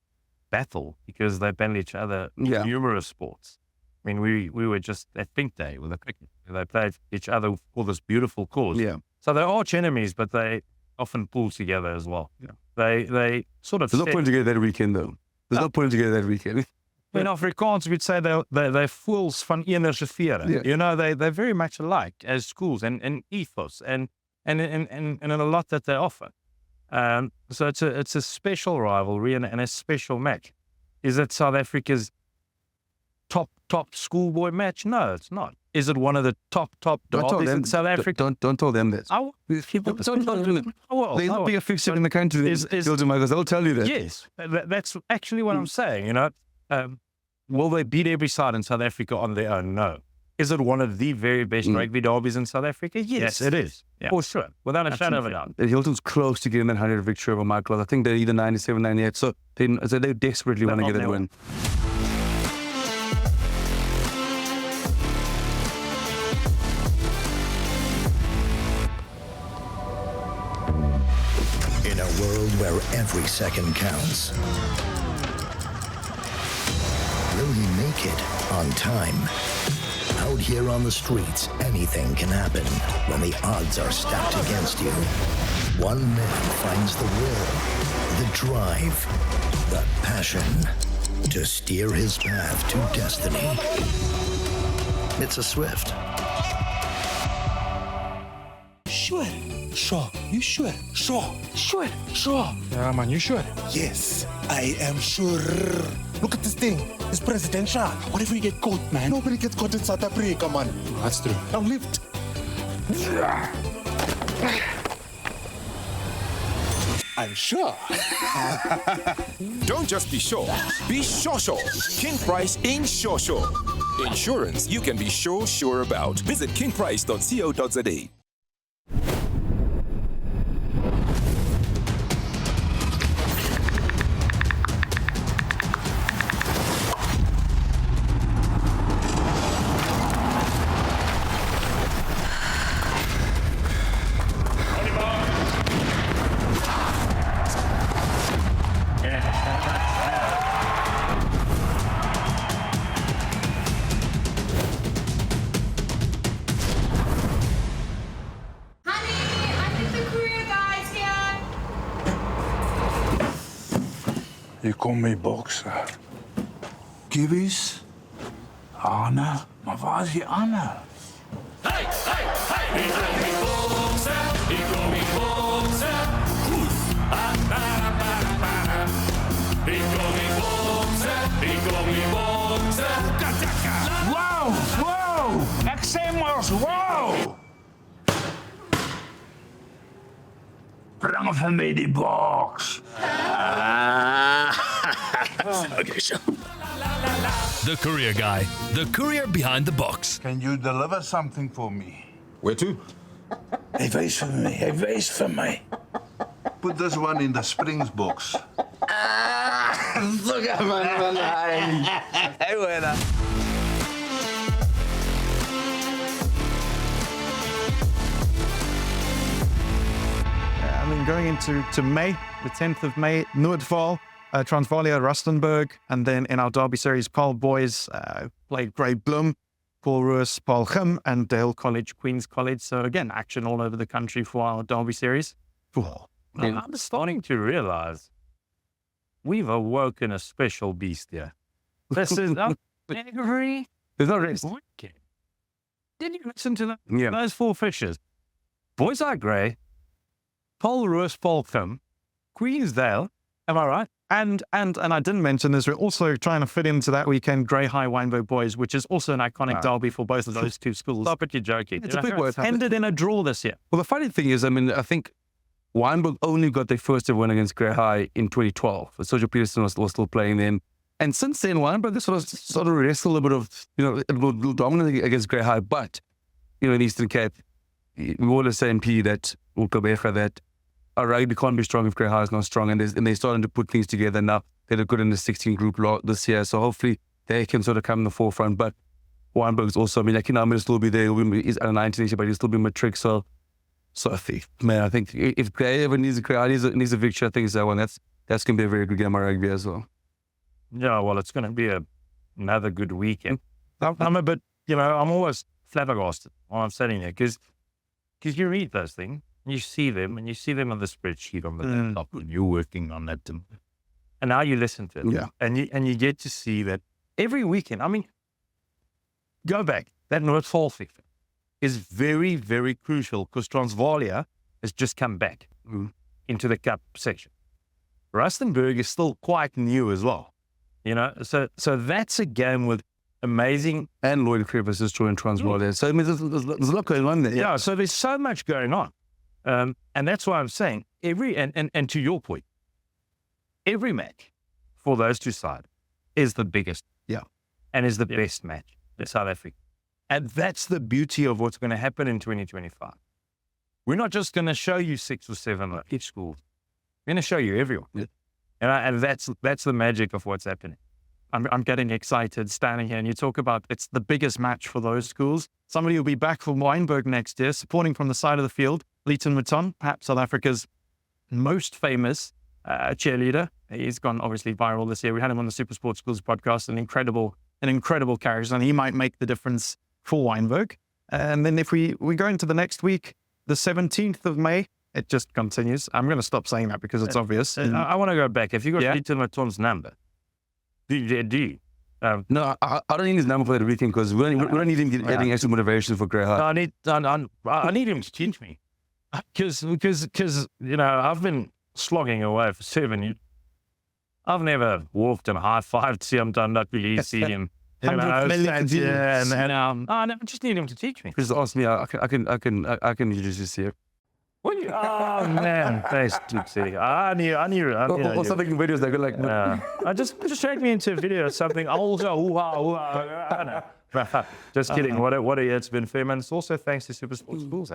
battle because they battle each other in numerous sports. I mean, we were just at Pink Day with the cricket. They played each other for this beautiful cause. Yeah. So they're arch enemies, but they often pull together as well. Yeah. They sort of... There's no point together that weekend, though. There's no point together that weekend. In Afrikaans, we'd say they're fools van enige vere. Yeah. You know, they're very much alike as schools and ethos and in a lot that they offer. So it's a special rivalry and a special match. Is it South Africa's top schoolboy match? No, it's not. Is it one of the top derbies in South Africa? Don't tell them this. They'll be a fixture in the country. They'll tell you that. Yes, that's actually what I'm saying. You know, will they beat every side in South Africa on their own? No. Is it one of the very best rugby derbies in South Africa? Yes, it is. Yeah. For sure, without a shadow of a doubt. Hilton's close to getting that 100 victory over Michael. I think they're either 97, 98. So they desperately want to get that win. In a world where every second counts, will he make it on time? Out here on the streets, anything can happen when the odds are stacked against you. One man finds the will, The drive, the passion to steer his path to destiny. It's a Swift. Sure. Sure. You sure? Sure. Sure. Sure. Yeah, man, you sure? Yes, I am sure. Look at this thing. It's presidential. What if we get caught, man? Nobody gets caught in South Africa, man. That's true. Now lift. I'm sure. Don't just be sure. Be sure. King Price in sure. Insurance you can be sure about. Visit kingprice.co.za. Je komt mee boksen. Kibbies? Anne? Maar waar is die Anne? Hey, hey, hey! Ik ga niet boksen, ik kom niet boksen. Goed. Ik kom niet boksen, ik kom niet boksen. Wow, wow! Exemos, wow! Breng van mij die box. Okay, so. The Courier Guy, the courier behind the box. Can you deliver something for me? Where to? Hij wijst van mij, hij wijst van mij. Put this one in the springs box. Look at man. Hey, winner. I mean, going into May, the 10th of May, Noordval, Transvaal, Rustenburg, and then in our Derby series, Paul Boys played Grey Bloem, Paul Roos, Paul Gim, and Dale College, Queen's College. So again, action all over the country for our Derby series. I'm starting to realize we've awoken a special beast here. This is every There's no rest. weekend. Did you listen to that? Yeah. Those four fixtures. Boys are grey. Paul Roos, Paul Gim, Queensdale. Am I right? And I didn't mention this, we're also trying to fit into that weekend Grey High Wynberg Boys, which is also an iconic derby for both of those two schools. Stop it, you're joking. It's a big word. Ended in a draw this year. Well, the funny thing is, I mean, I think Wynberg only got their first ever win against Grey High in 2012. Sergio Peterson was still playing them. And since then, Wynberg sort of wrestled a bit of, a little dominant against Grey High. But, in Eastern Cape, we always say in P that, that our rugby can't be strong if Grey High is not strong. And they're starting to put things together now. They look good in the 16 group lot this year. So hopefully they can sort of come in the forefront. But Wynberg's also, I mean, Akinami will still be there. He's at a 19 but he'll still be matric. So I think if Grey ever needs a victory, I think it's that one. That's going to be a very good game of rugby as well. Yeah, well, it's going to be another good weekend. I'm a bit, I'm always flabbergasted while I'm sitting there because you read those things, you see them, and you see them on the spreadsheet on the laptop, and you're working on that. And now you listen to it. Yeah. And you get to see that every weekend. I mean, go back. That Noordval fixture is very, very crucial because Transvaal has just come back into the cup section. Rustenburg is still quite new as well. So that's a game with amazing. And Lloyd Crevice is joined Transvaal there. So I mean, there's a lot going on there. Yeah, so there's so much going on. And that's why I'm saying and to your point, every match for those two sides is the biggest. Yeah. And is the best match in South Africa. And that's the beauty of what's going to happen in 2025. We're not just going to show you 6 or 7 of each school. We're going to show you everyone. Yeah. And that's the magic of what's happening. I'm getting excited standing here and you talk about it's the biggest match for those schools. Somebody will be back from Wynberg next year, supporting from the side of the field. Leighton Mouton, perhaps South Africa's most famous cheerleader. He's gone obviously viral this year. We had him on the SuperSport Schools podcast, an incredible character, and he might make the difference for Wynberg. And then if we go into the next week, the 17th of May, it just continues. I'm going to stop saying that because it's obvious. I want to go back. Have you got Little Maton's number? Do you? No, I don't need his number for that everything because we don't need him getting extra motivation for Grey High. I need him to teach me because I've been slogging away for 7 years. I've never walked and high-fived Siam Tandakili, see him. I just need him to teach me. Just ask me. I can introduce you to Siam. Oh man, thanks, Dixie. I knew. Or something in videos that go like. Just shake me into a video or something. I'll go. Just kidding. What a year it's been, Fairman. It's also thanks to SuperSport schools.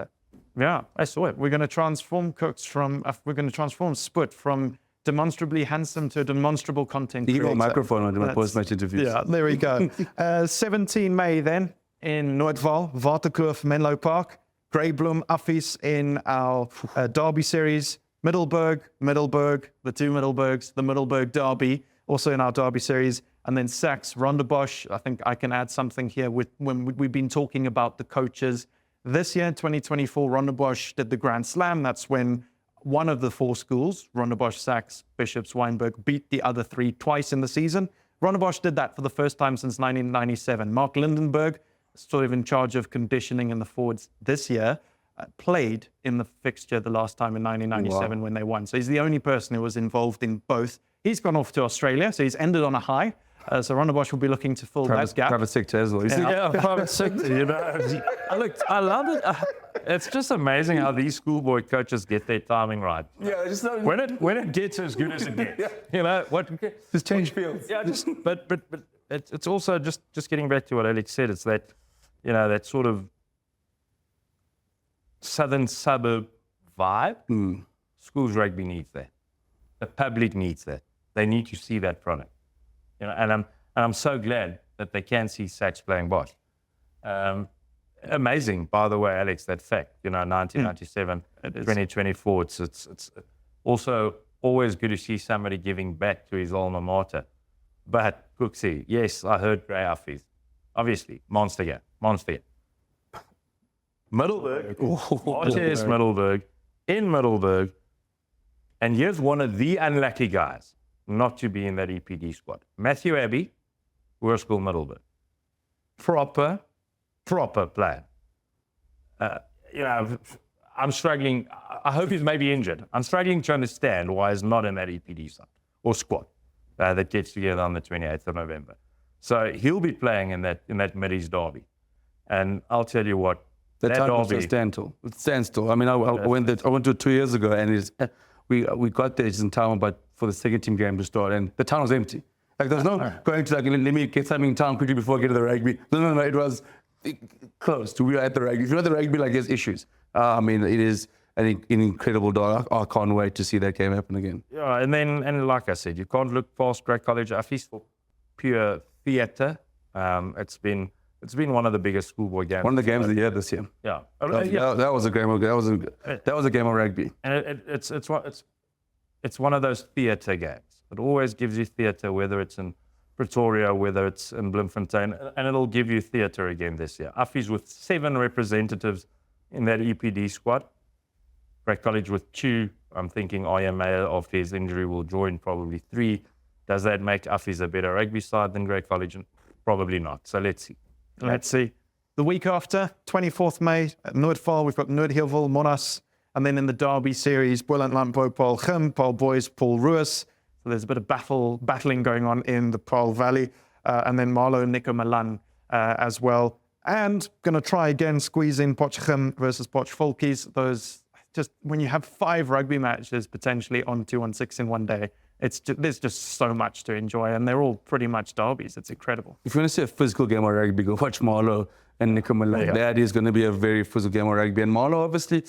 Yeah, I saw it. We're going to transform Cooks from. We're going to transform Sput from demonstrably handsome to demonstrable content. Even microphone on my post-match interviews. Yeah, there we go. 17 May then in Noordval, Waterkloof, Menlo Park. Greybloem, Affies in our Derby series. Middelburg, the two Middelburgs, the Middelburg Derby, also in our Derby series. And then Sachs, Rondebosch. I think I can add something here with when we've been talking about the coaches. This year, 2024, Rondebosch did the Grand Slam. That's when one of the four schools, Rondebosch, Sachs, Bishops, Wynberg, beat the other three twice in the season. Rondebosch did that for the first time since 1997. Mark Lindenberg, sort of in charge of conditioning in the forwards this year, played in the fixture the last time in 1997 when they won. So he's the only person who was involved in both. He's gone off to Australia, so he's ended on a high. So Rondebosch will be looking to fill that gap. Private sector as well. Private sector, I love it. It's just amazing how these schoolboy coaches get their timing right. Yeah, just when it gets as good as it gets. Just change fields. Yeah, but it's also just getting back to what Alex said. It's that that sort of southern suburb vibe. Schools rugby needs that. The public needs that. They need to see that product. And I'm so glad that they can see Sachs playing Bosch. Amazing, by the way, Alex, that fact. 1997, 2024. It's also always good to see somebody giving back to his alma mater. But Cooksy, yes, I heard Grey Affies. Obviously, monster game. Middelburg. RTS Middelburg. In Middelburg. And here's one of the unlucky guys not to be in that EPD squad. Matthew Abbey, World School Middelburg. Proper player. I'm struggling. I hope he's maybe injured. I'm struggling to understand why he's not in that EPD side or squad that gets together on the 28th of November. So he'll be playing in that Middies derby. And I'll tell you what, that time derby was a standstill. I mean, I went to it 2 years ago, and we got there just in time, but for the second team game to start, and the town was empty. Like, there was no going to, let me get something in town quickly before I get to the rugby. No, it was closed. We were at the rugby. If you're at the rugby, there's issues. I mean, it is an incredible day. I can't wait to see that game happen again. Yeah, and like I said, you can't look past Great College Affies for pure theatre. It's been one of the biggest schoolboy games. One of the games of the year this year. Yeah, that was a game of rugby. And it's one of those theatre games. It always gives you theatre, whether it's in Pretoria, whether it's in Bloemfontein, and it'll give you theatre again this year. Affies with 7 representatives in that EPD squad. Great College with 2. I'm thinking IMA after his injury will join probably 3. Does that make Affies a better rugby side than Great College? Probably not. So let's see. The week after, 24th May, at Noordval, we've got Noordheuvel, Monash, and then in the Derby series, Boland Landbou, Paul Gim, Paul Boys, Paul Ruis. So there's a bit of battling going on in the Paarl Valley, and then Marlow and Nico Milan as well. And going to try again, squeeze in Potchefstroom versus Potchefstroom. Those, just when you have 5 rugby matches potentially on 216 in one day, there's just so much to enjoy, and they're all pretty much derbies. It's incredible. If you want to see a physical game of rugby, go watch Marlow and Nico Milan. Yeah. That is going to be a very physical game of rugby. And Marlow, obviously,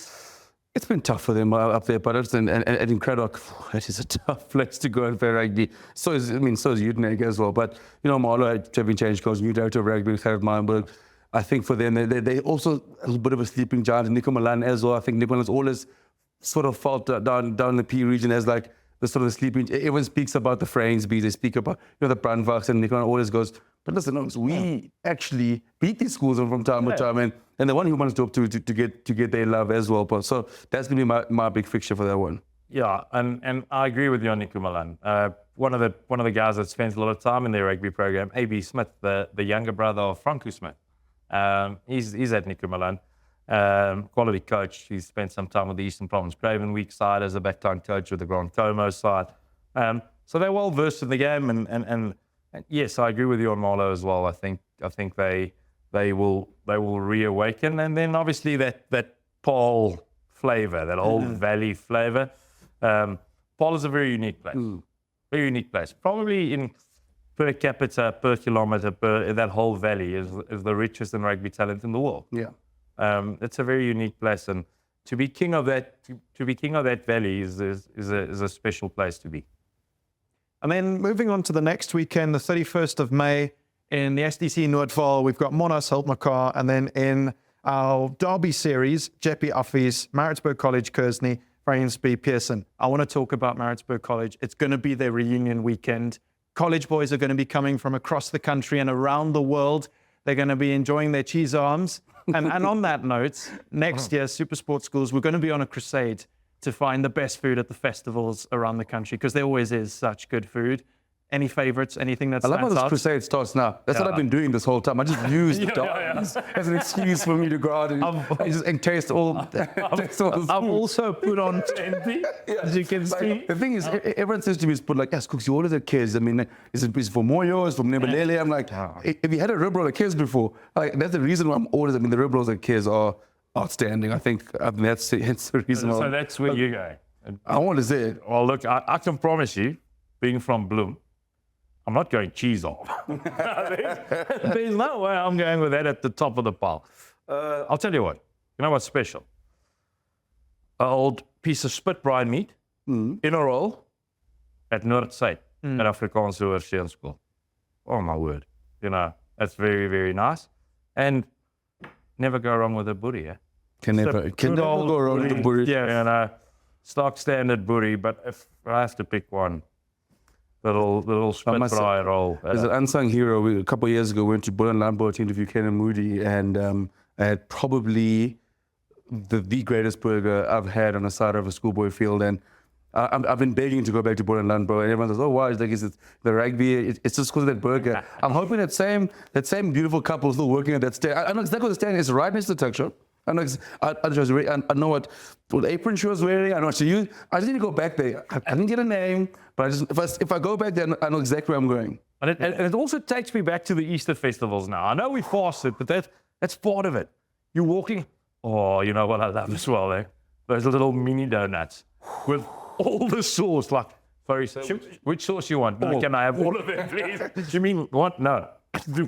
it's been tough for them up there, but it's and incredible. It is a tough place to go and play rugby. So is Utenhage as well. But Marlow having changed coach, new director of rugby, Gerrit Meijenberg. I think for them, they also a little bit of a sleeping giant. Nico Milan as well. I think Nico Milan's always sort of felt down the P region as like the sort of sleeping. Everyone speaks about the Frainsbees. They speak about the Brandvags, and Nico always goes, but listen, we actually beat these schools from time to time, and And the one who wants to get their love as well. But so that's going to be my big fixture for that one. Yeah, and I agree with you on Nico Milan. One of the guys that spends a lot of time in their rugby program, AB Smith, the younger brother of Franco Smith. He's at Nico Milan. Quality coach. He's spent some time with the Eastern Province Craven week side as a backline coach with the Grand Como side. So they're well versed in the game, and yes, I agree with you on Marlow as well. I think they will reawaken, and then obviously that Paul flavor, that old valley flavor. Paul is a very unique place. Very unique place. Probably in per capita, per kilometer, that whole valley is the richest in rugby talent in the world. Yeah. It's a very unique place, and to be king of that valley is a special place to be. And then moving on to the next weekend, the 31st of May, in the SDC Noordval, we've got Monas Hultmekaar, and then in our Derby series, Jeppe Affies, Maritzburg College, Kearsney, Vrainsby, Pearson. I want to talk about Maritzburg College. It's going to be their reunion weekend. College boys are going to be coming from across the country and around the world. They're going to be enjoying their cheese arms. And on that note, next year, SuperSport schools, we're going to be on a crusade to find the best food at the festivals around the country, because there always is such good food. Any favorites? Anything that's I love how this crusade starts now. That's what I've been doing this whole time. I just use the dogs as an excuse for me to go out and taste all. I've also put on 20, as you can see. The thing is, everyone says to me, "But like, yes, cooks, you order the kids. I mean, is it for Moyo? Is it from Nebelele?" I'm like, if you had a rib roll at kids before, like, that's the reason why I'm ordering. I mean, the rib rolls at kids are outstanding. I think that's the reason. So that's where you go. I want to say it. Well, look, I can promise you, being from Bloem, I'm not going cheese off. There's no way I'm going with that at the top of the pile. I'll tell you what. You know what's special? An old piece of spit brine meat in a roll at Noordzijde at Afrikaanse Hoërskool School. Oh, my word. You know, that's very, very nice. And never go wrong with a boerie, yeah? Can never go wrong with a boerie. Yeah, you know, stock standard boerie, but if I have to pick one, little spit fry roll. There's an unsung hero. A couple of years ago, we went to Bull and Landbouw to interview Ken and Moody, and I had probably the greatest burger I've had on the side of a schoolboy field. And I've been begging to go back to Bull and Landbouw, and everyone says, "Oh, why?" It's like, is it the rugby? It's just because of that burger. I'm hoping that same beautiful couple is still working at that stand. I know exactly what the stand is. Right next to the tuck shop. I know what apron she was wearing. I know what she used. I just need to go back there. I didn't get a name, but if I go back there, I know exactly where I'm going. And it also takes me back to the Easter festivals now. I know we fasted, but that's part of it. You're walking. Oh, you know what I love as well, eh? Those little mini donuts with all the sauce. Like, sorry, sir, which sauce you want? No, can I have all of it, please? You mean what? No.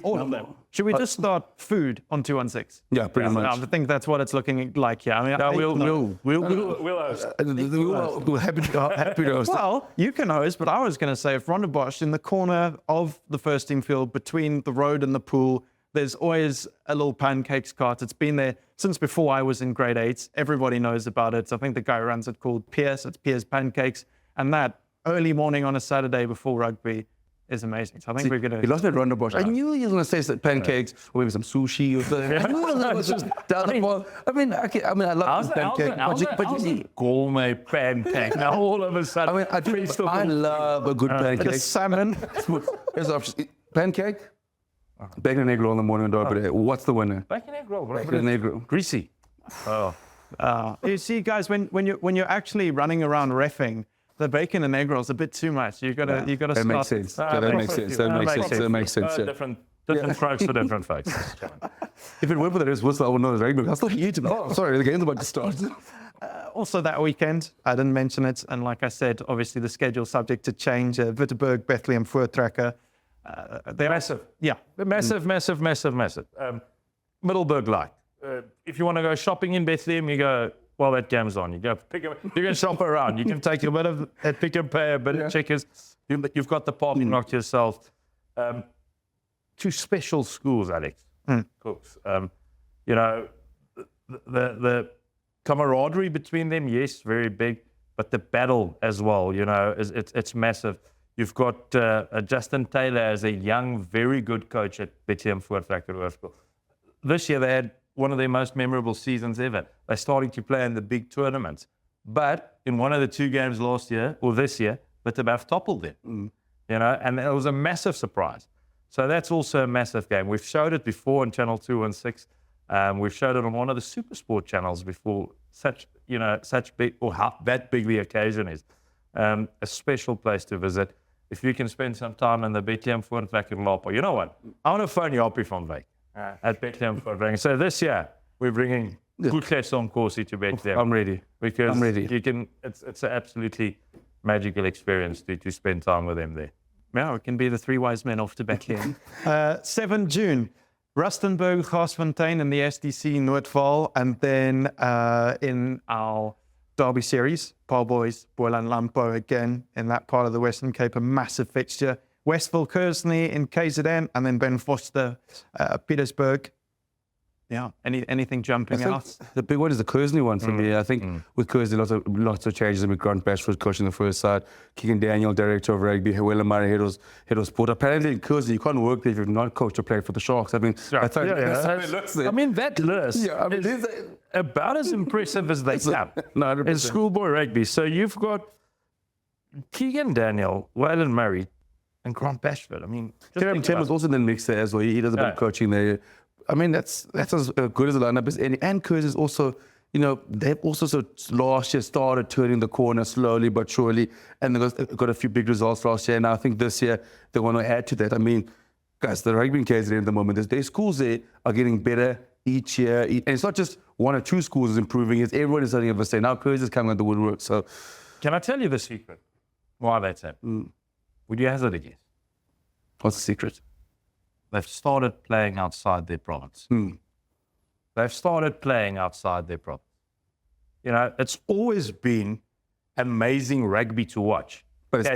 All of them. Should we just start food on 216? Yeah, pretty much. I think that's what it's looking like here. I mean, we'll host. We're happy to host. Well, you can host, but I was going to say, if Ronde Bosch in the corner of the first team field between the road and the pool, there's always a little pancakes cart. It's been there since before I was in grade 8. Everybody knows about it. I think the guy who runs it called Pierce. It's Pierce Pancakes. And that early morning on a Saturday before rugby is amazing. So I think we're going to... You lost that Ronde Bosch. I knew he was going to say that pancakes or maybe some sushi or something. I knew it was just down the ball. I love pancakes. But you gourmet pancake. Now all of a sudden... I love a good pancake. Salmon. Here's the options. Pancake, bacon and egg roll in the morning. What's the winner? Bacon egg roll. Bacon and egg roll. Greasy. Oh. You see, guys, when you're actually running around reffing, the bacon and egg roll is a bit too much. You gotta start. That makes sense. That makes sense. Different strokes for different folks. If it weren't for the rest, I would know the rugby. I'll still eat it. Oh, sorry, the game's about to start. Also that weekend, I didn't mention it, and like I said, obviously the schedule subject to change. Wittenberg, Bethlehem, Voortrekker. They're massive. Yeah, massive. Middelburg like. If you want to go shopping in Bethlehem, you go. Well, that game's on. You go you can shop around. You can take a bit of Pick and Pay, a bit of Checkers. You've got the parking lot yourself. Two special schools, Alex. Cooks. You know, the camaraderie between them, yes, very big, but the battle as well, you know, it's massive. You've got Justin Taylor as a young, very good coach at Bethlehem Voortrekker Hoërskool. This year they had one of their most memorable seasons ever. They're starting to play in the big tournaments. But in one of the 2 games last year, or this year, Bitterbath toppled them. You know, and it was a massive surprise. So that's also a massive game. We've showed it before on Channel 216. We've showed it on one of the SuperSport channels before. Such big, or how that big the occasion is. A special place to visit. If you can spend some time in the Bethlehem Voortweg in Lapo, you know what? I want to phone you up from Wijk at Bethlehem Voortweg. So this year we're bringing Wildeklawer Corsi to Bethlehem. I'm ready. Because I'm ready. you can. It's an absolutely magical experience to spend time with them there. Yeah, it can be the 3 wise men off to Bethlehem. 7 June, Rustenburg, Garsfontein in the SDC Noordval. And then in our Derby series, Paul Boys, Boylan Lampo again in that part of the Western Cape, a massive fixture. Westville Kearsney in KZN, and then Ben Foster, Petersburg. Yeah, anything jumping out? The big one is the Kearsney one for me. I think with Kearsney, lots of changes. With Grant Bashford coaching the first side, Keegan Daniel, director of rugby, Hewella Murray, head of sport. Apparently in Kearsney, you can't work there if you've not coached or played for the Sharks. I mean, that's how it looks there. I mean, that list is about as impressive as they come. In schoolboy rugby. So you've got Keegan Daniel, Waylon Murray, and Grant Bashford. I mean, Kerem Tim was also in the mix there as well. He does a bit of coaching there. I mean, that's as good as the lineup is. And Kurz is also, you know, they've also last year started turning the corner slowly but surely, and they got a few big results last year. And I think this year they want to add to that. I mean, guys, the rugby in KZN at the moment, their schools there are getting better each year. And it's not just 1 or 2 schools is improving, it's everyone is starting to say, now Kurz is coming out the woodwork. So, can I tell you the secret? Why that's happening? Would you hazard a guess? What's the secret? They've started playing outside their province. They've started playing outside their province. You know, it's always been amazing rugby to watch. But it's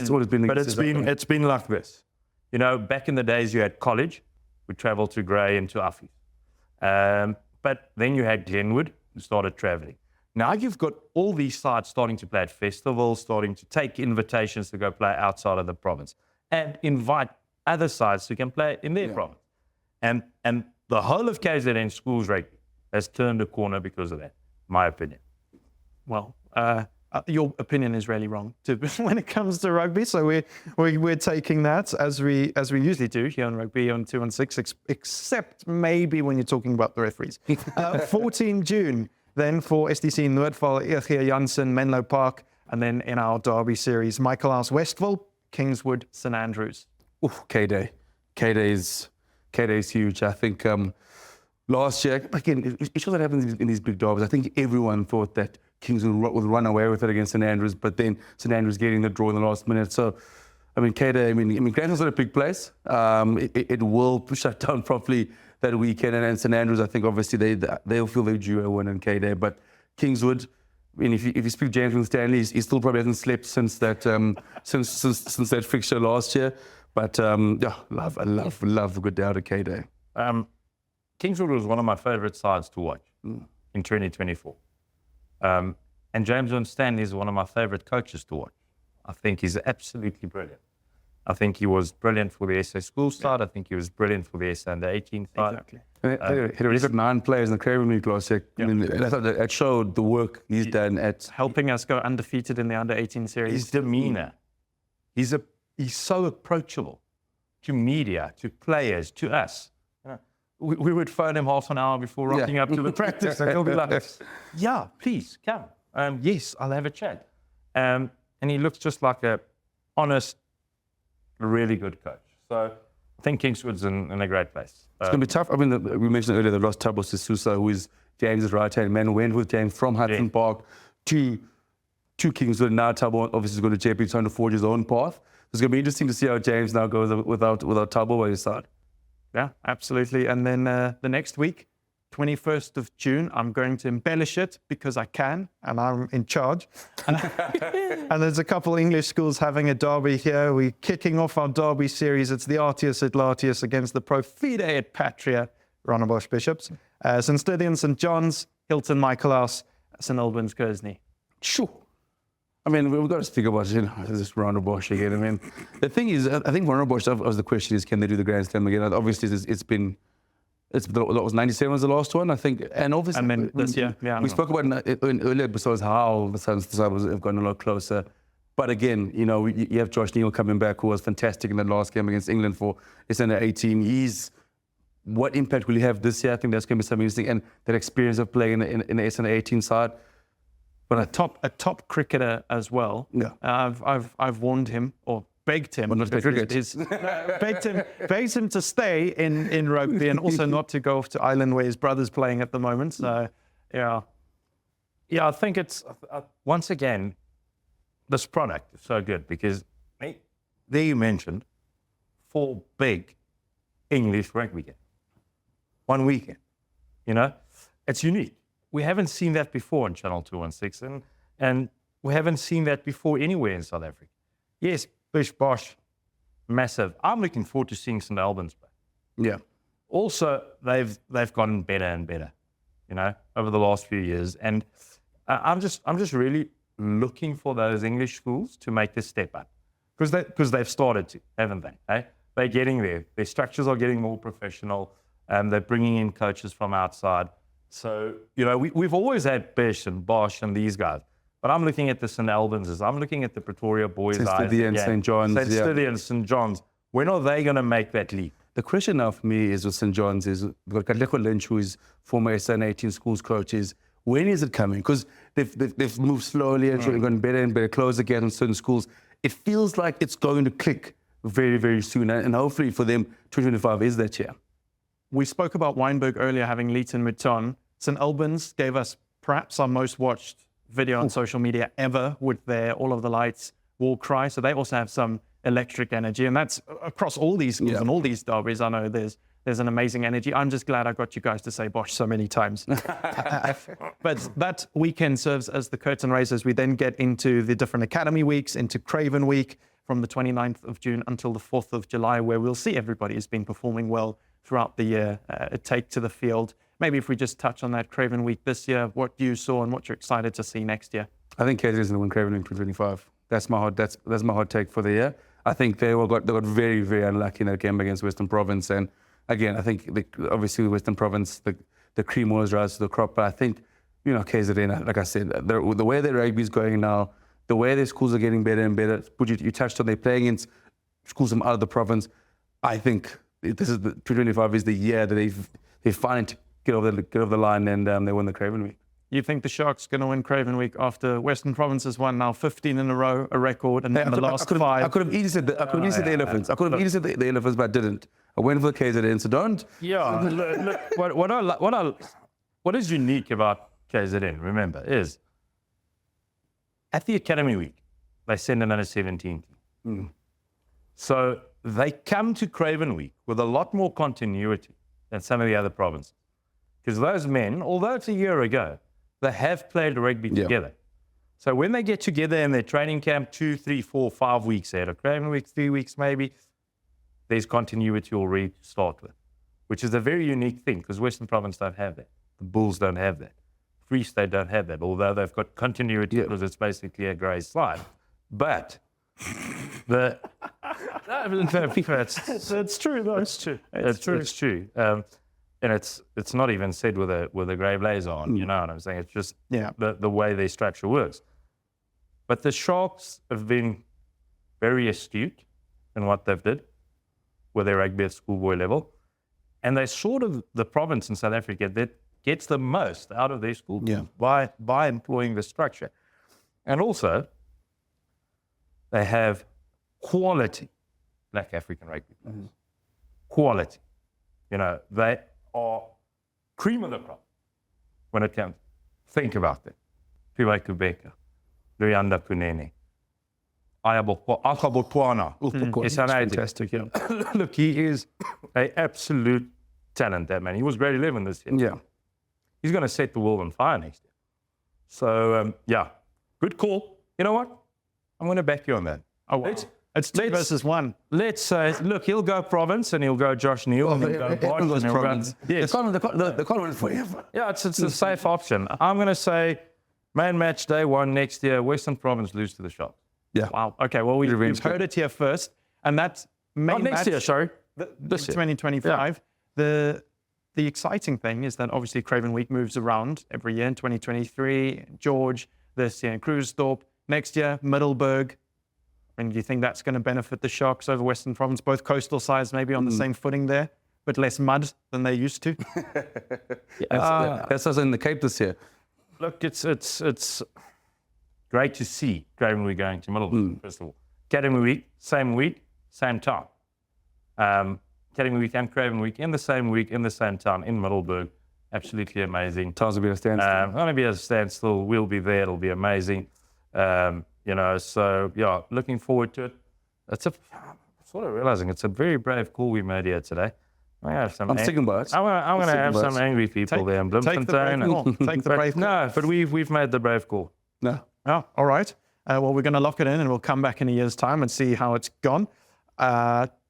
always been. But it's been like this. You know, back in the days you had college, we travelled to Grey and to Uffie. But then you had Glenwood, who started travelling. Now you've got all these sides starting to play at festivals, starting to take invitations to go play outside of the province and invite other sides who can play in their province. And the whole of KZN schools rugby has turned a corner because of that, my opinion. Well, your opinion is really wrong when it comes to rugby. So we're taking that as we usually do here on Rugby on 216, except maybe when you're talking about the referees. 14 June, then for SDC Noordval, Irgia Janssen, Menlo Park, and then in our Derby series, Michael House Westville, Kingswood, St Andrews. K-Day. K-Day is huge. I think last year, again, it's sure that happens in these big derbies. I think everyone thought that Kings would run away with it against St Andrews, but then St Andrews getting the draw in the last minute. So, I mean, K-Day, I mean, Granton's not a big place. It will shut down properly that weekend. And St Andrews, I think, obviously, they'll feel their due a win in K-Day. But Kingswood, I mean, if you speak to James Stanley, he still probably hasn't slept since that since that fixture last year. But I love the good day out of K-Day. Kingswood was one of my favourite sides to watch in 2024. And James Stanley is one of my favourite coaches to watch. I think he's absolutely brilliant. I think he was brilliant for the SA school side. I think he was brilliant for the SA under-18 side. Exactly. He already got 9 players in the Craven League last year. I mean, that showed the work he's done at helping us go undefeated in the under-18 series. His demeanour. He's so approachable to media, to players, to us. We would phone him half an hour before rocking up to the practice, and he'll be like, "Yeah, please come. Yes, I'll have a chat." And he looks just like a honest, really good coach. So I think Kingswood's in a great place. It's going to be tough. I mean, we mentioned earlier the lost Tabo Sisusa, who is James' right-hand man, went with James from Hudson Park to Kingswood. Now Tabo obviously is going to JP trying to forge his own path. It's going to be interesting to see how James now goes without Tabo by his side. Yeah, absolutely. And then the next week, 21st of June, I'm going to embellish it because I can, and I'm in charge. And there's a couple English schools having a derby here. We're kicking off our derby series. It's the Artius at Latius against the Profide at Patria, Ronnebosch Bishops. St Stithian, St John's, Hilton Michaelhouse, St Albans Kearsney. Sure. I mean, we've got to speak about this Ronnebosch again. I mean, the thing is, I think Ronnebosch, the question is, can they do the Grand Slam again? Obviously, it's been That was 97 was the last one, I think. And obviously, And then this year, we spoke about it earlier besides how the Suns have gotten a lot closer. But again, you know, you have Josh Neal coming back, who was fantastic in that last game against England for SN 18. What impact will he have this year? I think that's going to be something interesting. And that experience of playing in the SN 18 side. But a top cricketer as well. Yeah. I've warned him or begged him. But not the cricket. Begged him to stay in rugby and also not to go off to Ireland where his brother's playing at the moment. So, yeah. Yeah, I think it's, once again, this product is so good because there you mentioned 4 big English rugby games. One weekend, you know? It's unique. We haven't seen that before on Channel 216 and we haven't seen that before anywhere in South Africa. Yes, Bish Bosh, massive. I'm looking forward to seeing St Albans play. yeah. Also, they've gotten better and better, you know, over the last few years. And I'm just really looking for those English schools to make this step up because they've started to, haven't they? Eh? They're getting there. Their structures are getting more professional. They're bringing in coaches from outside. So, you know, we've always had Bish and Bosch and these guys. But I'm looking at the St Albans, I'm looking at the Pretoria Boys. St. Stithy and St. John's. St. Stithy and St. John's. When are they going to make that leap? The question now for me is with St. John's is we've got Katlego Lynch, who is former SN 18 schools coach, is when is it coming? Because they've moved slowly and gotten better and better, close again in certain schools. It feels like it's going to click very, very soon. And hopefully for them, 2025 is that year. We spoke about Wynberg earlier having Leighton Mouton. St Albans gave us perhaps our most watched video on social media ever with their All of the Lights war cry. So they also have some electric energy, and that's across all these schools and all these derbies. I know there's an amazing energy. I'm just glad I got you guys to say Bosch so many times. But that weekend serves as the curtain raisers. We then get into the different academy weeks, into Craven week from the 29th of June until the 4th of July, where we'll see everybody has been performing well throughout the year, take to the field. Maybe if we just touch on that Craven week this year, what you saw and what you're excited to see next year. I think KZN is going to win Craven in 2025. That's my hot take for the year. I think they got very, very unlucky in that game against Western Province. And again, I think obviously Western Province, the cream always rises to the crop. But I think, you know, KZN, like I said, the way their rugby is going now, the way their schools are getting better and better. You touched on, they're playing against schools from out of the province. I think this is 2025 is the year that they've finally get over the line and they win the Craven week. You think the Sharks going to win Craven week after Western Province has won now 15 in a row, a record, and then the last 5? I could have easily said the Elephants. I could have easily said the Elephants, but I didn't. I went for the KZN, so don't. Yeah, look, what is unique about KZN, remember, is at the Academy Week, they send an under-17 team. So they come to Craven Week with a lot more continuity than some of the other provinces. Because those men, although it's a year ago, they have played rugby together. So when they get together in their training camp 2, 3, 4, 5 weeks ahead of Craven Week, 3 weeks maybe, there's continuity already to start with, which is a very unique thing because Western Province don't have that. The Bulls don't have that. Free State don't have that, although they've got continuity because it's basically a grey slide. But it's true, though. It's true. It's true. And it's not even said with a grey blazer on, you know what I'm saying? It's just the way their structure works. But the Sharks have been very astute in what they've did with their rugby at schoolboy level. And they sort of the province in South Africa that gets the most out of their school by employing the structure. And also, they have quality Black African rugby players. Quality. You know, they are cream of the crop when it comes. Think about that. Piwai Kubeka, Luyanda Kunene, Akabotwana. It's fantastic, yeah. Look, he is an absolute talent, that man. He was grade 11 this year. Yeah. He's going to set the world on fire next year. So, good call. You know what? I'm going to back you on that. Oh, wow. It's 2 versus 1. Let's say, look, he'll go Province and he'll go Josh Neal and he'll go Bosch and he'll Province. go... Yes. The Conway forever. Yeah, it's a safe option. I'm going to say main match day 1 next year, Western Province lose to the Sharks. Yeah. Wow. Okay, well, we've heard it here first. And that's main Not next match, year, sorry. This 2025. The the exciting thing is that obviously Craven Week moves around every year in 2023, George, this year in Krugersdorp, next year, Middelburg. I mean, do you think that's going to benefit the Sharks over Western Province? Both coastal sides maybe on the same footing there, but less mud than they used to. That's also in the Cape this year. Look, it's great to see Craven Week going to Middelburg, first of all. Academy Week, same time. Academy Week and Craven Week in the same week, in the same town, in Middelburg. Absolutely amazing. Times will be a standstill. Going to be a standstill. We'll be there. It'll be amazing. So yeah, looking forward to it. I'm sort of realizing it's a very brave call we made here today. I'm sticking by it. I'm going to have some angry people there in Bloemfontein. Take the brave call. No, but we've made the brave call. No. Oh, all right. Well, we're going to lock it in and we'll come back in a year's time and see how it's gone.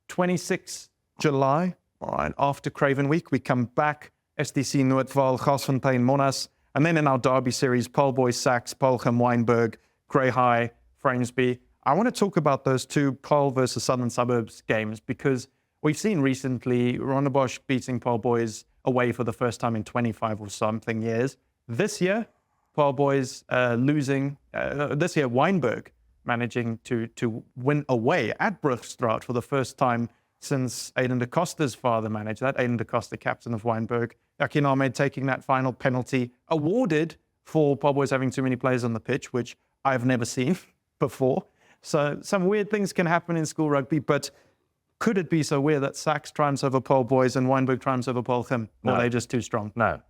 26 July, all right, after Craven Week, we come back, SDC Noordvaal, Garsfontein, Monash, and then in our derby series, Paul Boys, Sachs, Paulgem, Wynberg, Grey High, Framesby. I want to talk about those two Paul versus Southern Suburbs games because we've seen recently Rondebosch beating Paul Boys away for the first time in 25 or something years. This year, Paul Boys losing. This year, Wynberg managing to win away at Brugstraat for the first time since Aiden de Costa's father managed that. Aiden de Costa, captain of Wynberg. Yakin Ahmed taking that final penalty awarded for Paul Boys having too many players on the pitch, which I've never seen before. So some weird things can happen in school rugby, but could it be so weird that Sachs triumphs over Paul Boys and Wynberg triumphs over Paulgem? Or are they just too strong? No.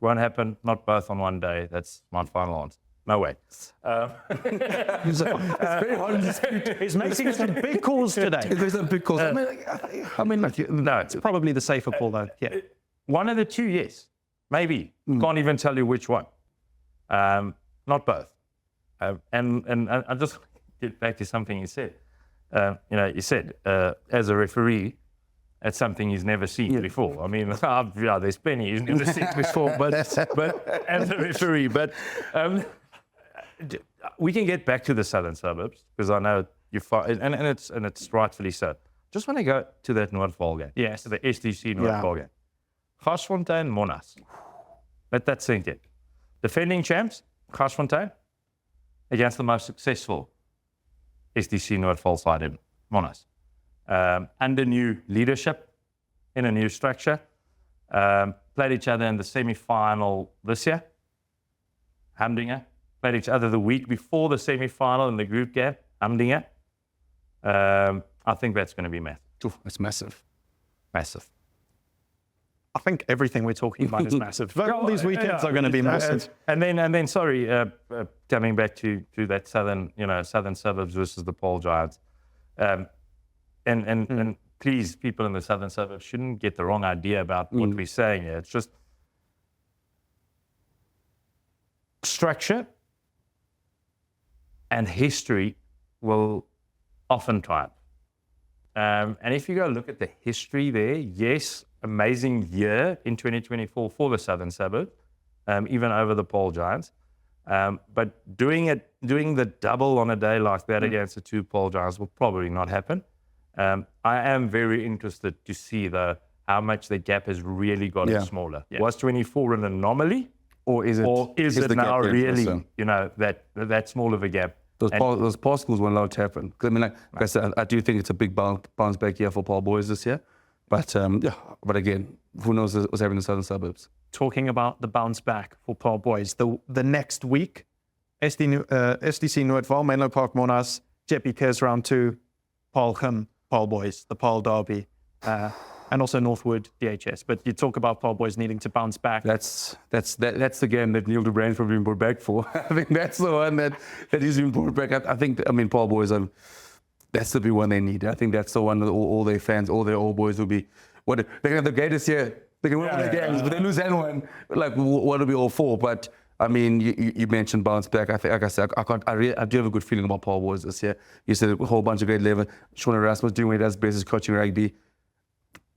Won't happen. Not both on one day. That's my final answer. No way. It's very hard to dispute. He's making some big calls today. There's some big calls. No, It's probably the safer call, though. Yeah. One of the two, yes. Maybe. Can't even tell you which one. Not both. And I just get back to something you said. You said, as a referee, that's something he's never seen before. I mean, there's plenty he's never seen before, but as a referee. But we can get back to the Southern Suburbs because I know you and it's rightfully so. Just want to go to that Noordvaal game. Yes, the SDC Noordvaal game. Garsfontein, Monash. Let that sink in. Defending champs, Garsfontein, against the most successful SDC Noordvaal side in Monash. Under new leadership, in a new structure. Played each other in the semi-final this year. Hamdinge. Played each other the week before the semi-final in the group game. Hamdinge. I think that's going to be massive. It's massive. Massive. I think everything we're talking about is massive. All these weekends are going to be massive. And then, sorry, coming back to that Southern Suburbs versus the Paul Giants. And please, people in the Southern Suburbs shouldn't get the wrong idea about what we're saying here. It's just structure and history will often triumph. And if you go look at the history there, yes, amazing year in 2024 for the Southern Suburbs, even over the Paul Giants. But doing the double on a day like that against the two Paul Giants will probably not happen. I am very interested to see how much the gap has really gotten smaller. Yeah. Was 24 an anomaly, or is it now really that small of a gap? Those particles won't allow it to happen. I mean, like I said, I do think it's a big bounce back year for Paul Boys this year. But again, who knows what's happening in the Southern Suburbs? Talking about the bounce back for Paul Boys, the next week, SDC Noordvaal, Menlo Park Monash, Jeppy Cares round 2, Paulgem, Paul Boys, the Paul Derby, and also Northwood DHS. But you talk about Paul Boys needing to bounce back. That's the game that Neil de Bruyn's probably been brought back for. I think that's the one that he's been brought back. I think Paul Boys are. That's the big one they need. I think that's the one that all their fans, all their old boys will be. What they're going to have the greatest year. They can win all the games, but they lose that one. Like, what will be all for? But I mean, you mentioned bounce back. I think, like I said, I do have a good feeling about Paul Boys this year. You said a whole bunch of great level. Sean Erasmus doing what he does best is coaching rugby.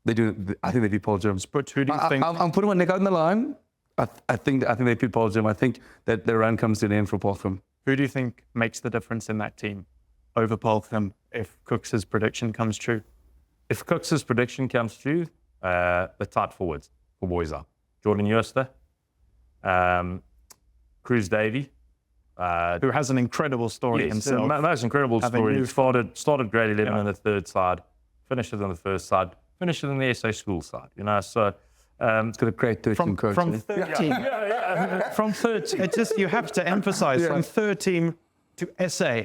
I think they beat Paul Jim. But who do you think? I'm putting my neck out in the line. I think they beat Paul Jim. I think that the run comes to an end for Paulgem. Who do you think makes the difference in that team over Paulgem if Cooks' prediction comes true? If Cooks' prediction comes true, the tight forwards for boys are Jordan Jooste, Cruz Davey, Who has an incredible story himself. Most incredible story. He started grade 11 on the third side, finished it on the first side, finished it on the SA school side. So It's got a great 13 coach. From 13. From 13. It's just, you have to emphasize, from 13 to SA.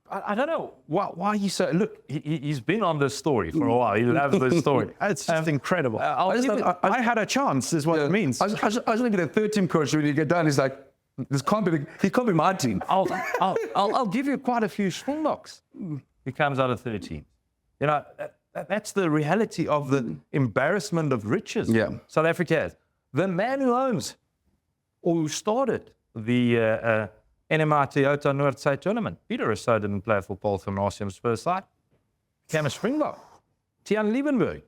I don't know why you say. Look, he's been on this story for a while. He loves this story. It's just incredible. I had a chance, is what it means. I was looking at 13 coach when you get done. He's like, he can't be my team. I'll give you quite a few Springboks. He comes out of 13. That's the reality of the embarrassment of riches South Africa has. The man who owns or who started the NMI Toyota Noordside tournament, Peter Rousseau didn't play for Paul Gymnasium's first side. Became a Springbok. Tiaan Liebenberg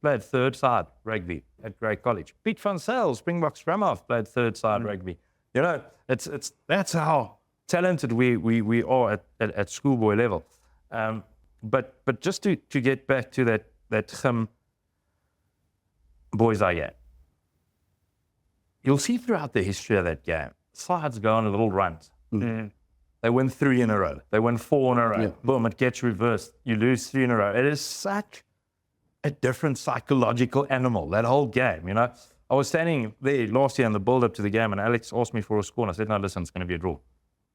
played third side rugby at Grey College. Piet van Zyl, Springbok Scrum-half, played third side rugby. That's how talented we are at schoolboy level. But just to get back to that boys are yet. You'll see throughout the history of that game, sides go on a little runs. They win 3 in a row. They win 4 in a row. Boom, it gets reversed. You lose 3 in a row. It is such a different psychological animal, that whole game, I was standing there last year in the build-up to the game, and Alex asked me for a score, and I said, no, listen, it's going to be a draw.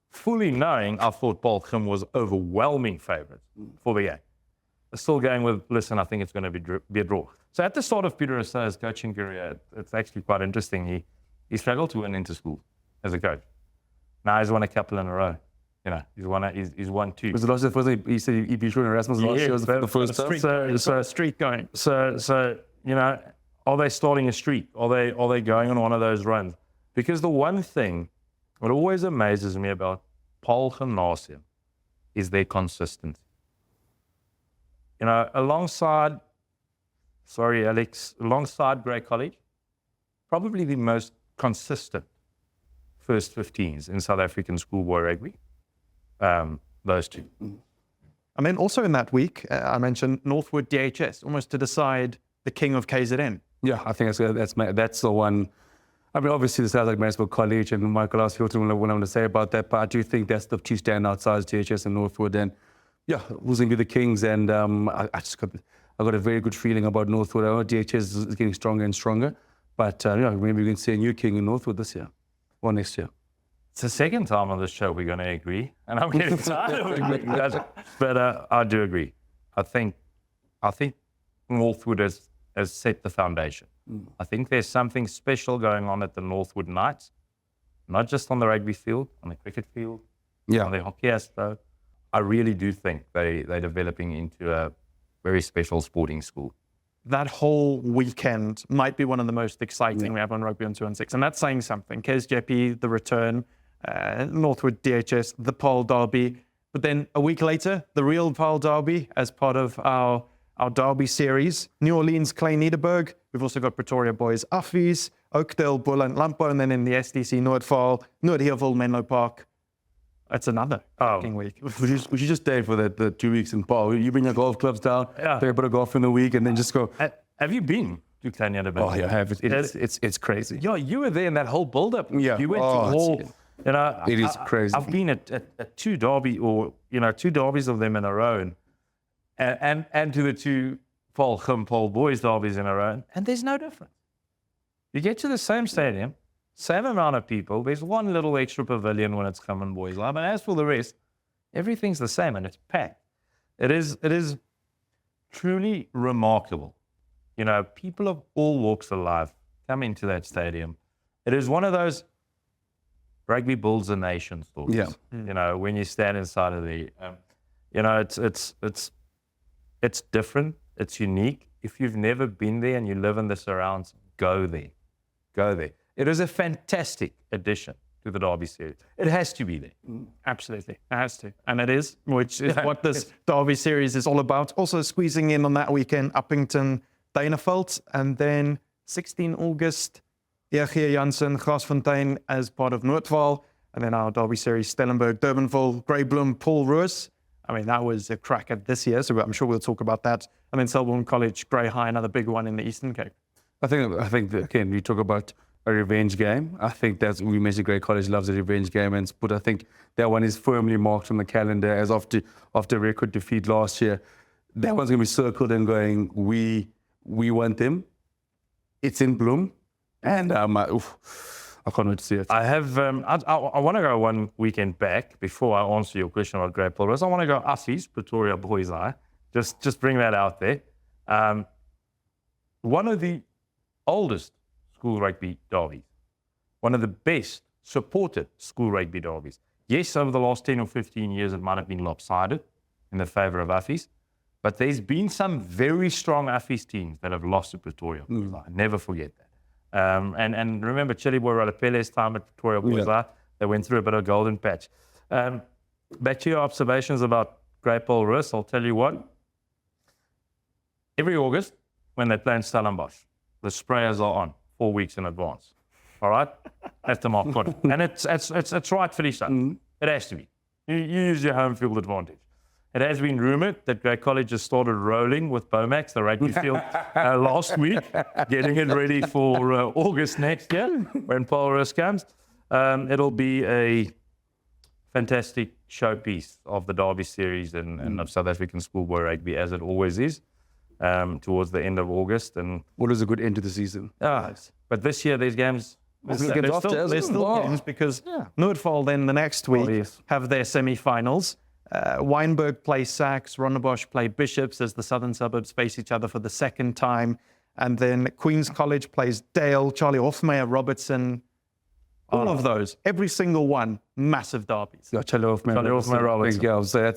Fully knowing I thought Paul Gym was overwhelming favourite for the game. Still going with, listen, I think it's going to be a draw. So at the start of Peter Rousseau's coaching career, it's actually quite interesting. He struggled to win into school as a coach. Now he's won a couple in a row. He's won 2. Was the last first he said he beat Erasmus last year was the first time? So streak going. So are they starting a streak? Are they going on one of those runs? Because the one thing what always amazes me about Paul Gymnasium is their consistency. Alongside Grey College, probably the most consistent first 15s in South African schoolboy rugby. Those two. And then also in that week, I mentioned Northwood DHS, almost to decide the king of KZN. Yeah, I think that's the one. I mean, obviously, this sounds like Maritzburg College, and Michael asked Hilton what I'm going to say about that, but I do think that's the two standout sides, DHS and Northwood. And yeah, who's going to be the kings? And I got a very good feeling about Northwood. I know DHS is getting stronger and stronger, but maybe we can see a new king in Northwood this year or next year. It's the second time on this show we're going to agree, and I'm getting tired of agreeing. But I do agree. I think Northwood has set the foundation. I think there's something special going on at the Northwood Knights, not just on the rugby field, on the cricket field, on the hockey astro. I really do think they're developing into a very special sporting school. That whole weekend might be one of the most exciting we have on Rugby on 216, and that's saying something. KZJP, the return, Northwood DHS, the Paarl Derby, but then a week later, the real Paarl Derby as part of our Derby series. New Orleans, Clay Nederburg. We've also got Pretoria Boys, Affies, Oakdale, Boland, Lampo, and then in the SDC, Noordvaal, Noordheerville, Menlo Park. That's another week. Would you just stay for the 2 weeks in Paarl? You bring your golf clubs down, play a bit of golf in the week, and then just go. Have you been to Clay Nederburg? Oh, yeah, I have. It's crazy. Yeah, you were there in that whole build-up. Yeah. You went to all. It is crazy. I've been at 2 derby or 2 derbies of them in a row, and to the 2 Paarl Gym, Paarl Boys derbies in a row, and there's no difference. You get to the same stadium, same amount of people. There's one little extra pavilion when it's Gym and Boys Live, and as for the rest, everything's the same and it's packed. It is truly remarkable. People of all walks of life come into that stadium. It is one of those rugby builds a nation stories. Yeah. When you stand inside of the, it's different. It's unique. If you've never been there and you live in the surrounds, go there. Go there. It is a fantastic addition to the Derby series. It has to be there. Absolutely. It has to. And it is, which is what this Derby series is all about. Also squeezing in on that weekend, Uppington, Dyneveld, and then 16 August, Eer Janssen, Grasfontein as part of Noordvaal, and then our Derby series, Stellenberg, Durbanville, Grey Bloem, Paul Roos. I mean, that was a crack at this year, so I'm sure we'll talk about that. And then Selborne College, Grey High, another big one in the Eastern Cape. I think that, again, we talk about a revenge game. I think that's, we mentioned Grey College loves a revenge game, but I think that one is firmly marked on the calendar as after a record defeat last year. That one's going to be circled and going, we want them. It's in bloom. And I can't wait to see it. I have. I want to go one weekend back before I answer your question about Grey Polros. I want to go Ussies, Pretoria Boys Eye. Just bring that out there. One of the oldest school rugby derbies. One of the best supported school rugby derbies. Yes, over the last 10 or 15 years, it might have been lopsided in the favour of Ussies. But there's been some very strong Ussies teams that have lost to Pretoria Boys Eye. Never forget that. And remember Chili Boy Radapele's time at Pretoria Boys Eye, they went through a bit of a golden patch. Back to your observations about Grey Polros, I'll tell you what. Every August, when they play in Stellenbosch, the sprayers are on 4 weeks in advance. All right? That's the mark on it. And it's rightfully so. It has to be. You use your home field advantage. It has been rumoured that Grey College has started rolling with Bomax, the rugby field, last week, getting it ready for August next year when Polros comes. It'll be a fantastic showpiece of the Derby series and of South African schoolboy rugby, as it always is, towards the end of August. And what is a good end to the season? But this year, there's games. There's still games because Noordval then the next week have their semi-finals. Wynberg play Sachs, Rondebosch play Bishops as the southern suburbs face each other for the second time. And then Queen's College plays Dale, Charlie Hofmeyer, Robertson. All of those, every single one, massive derbies. Yeah, Charlie Hofmeyer, Robertson. Yeah, so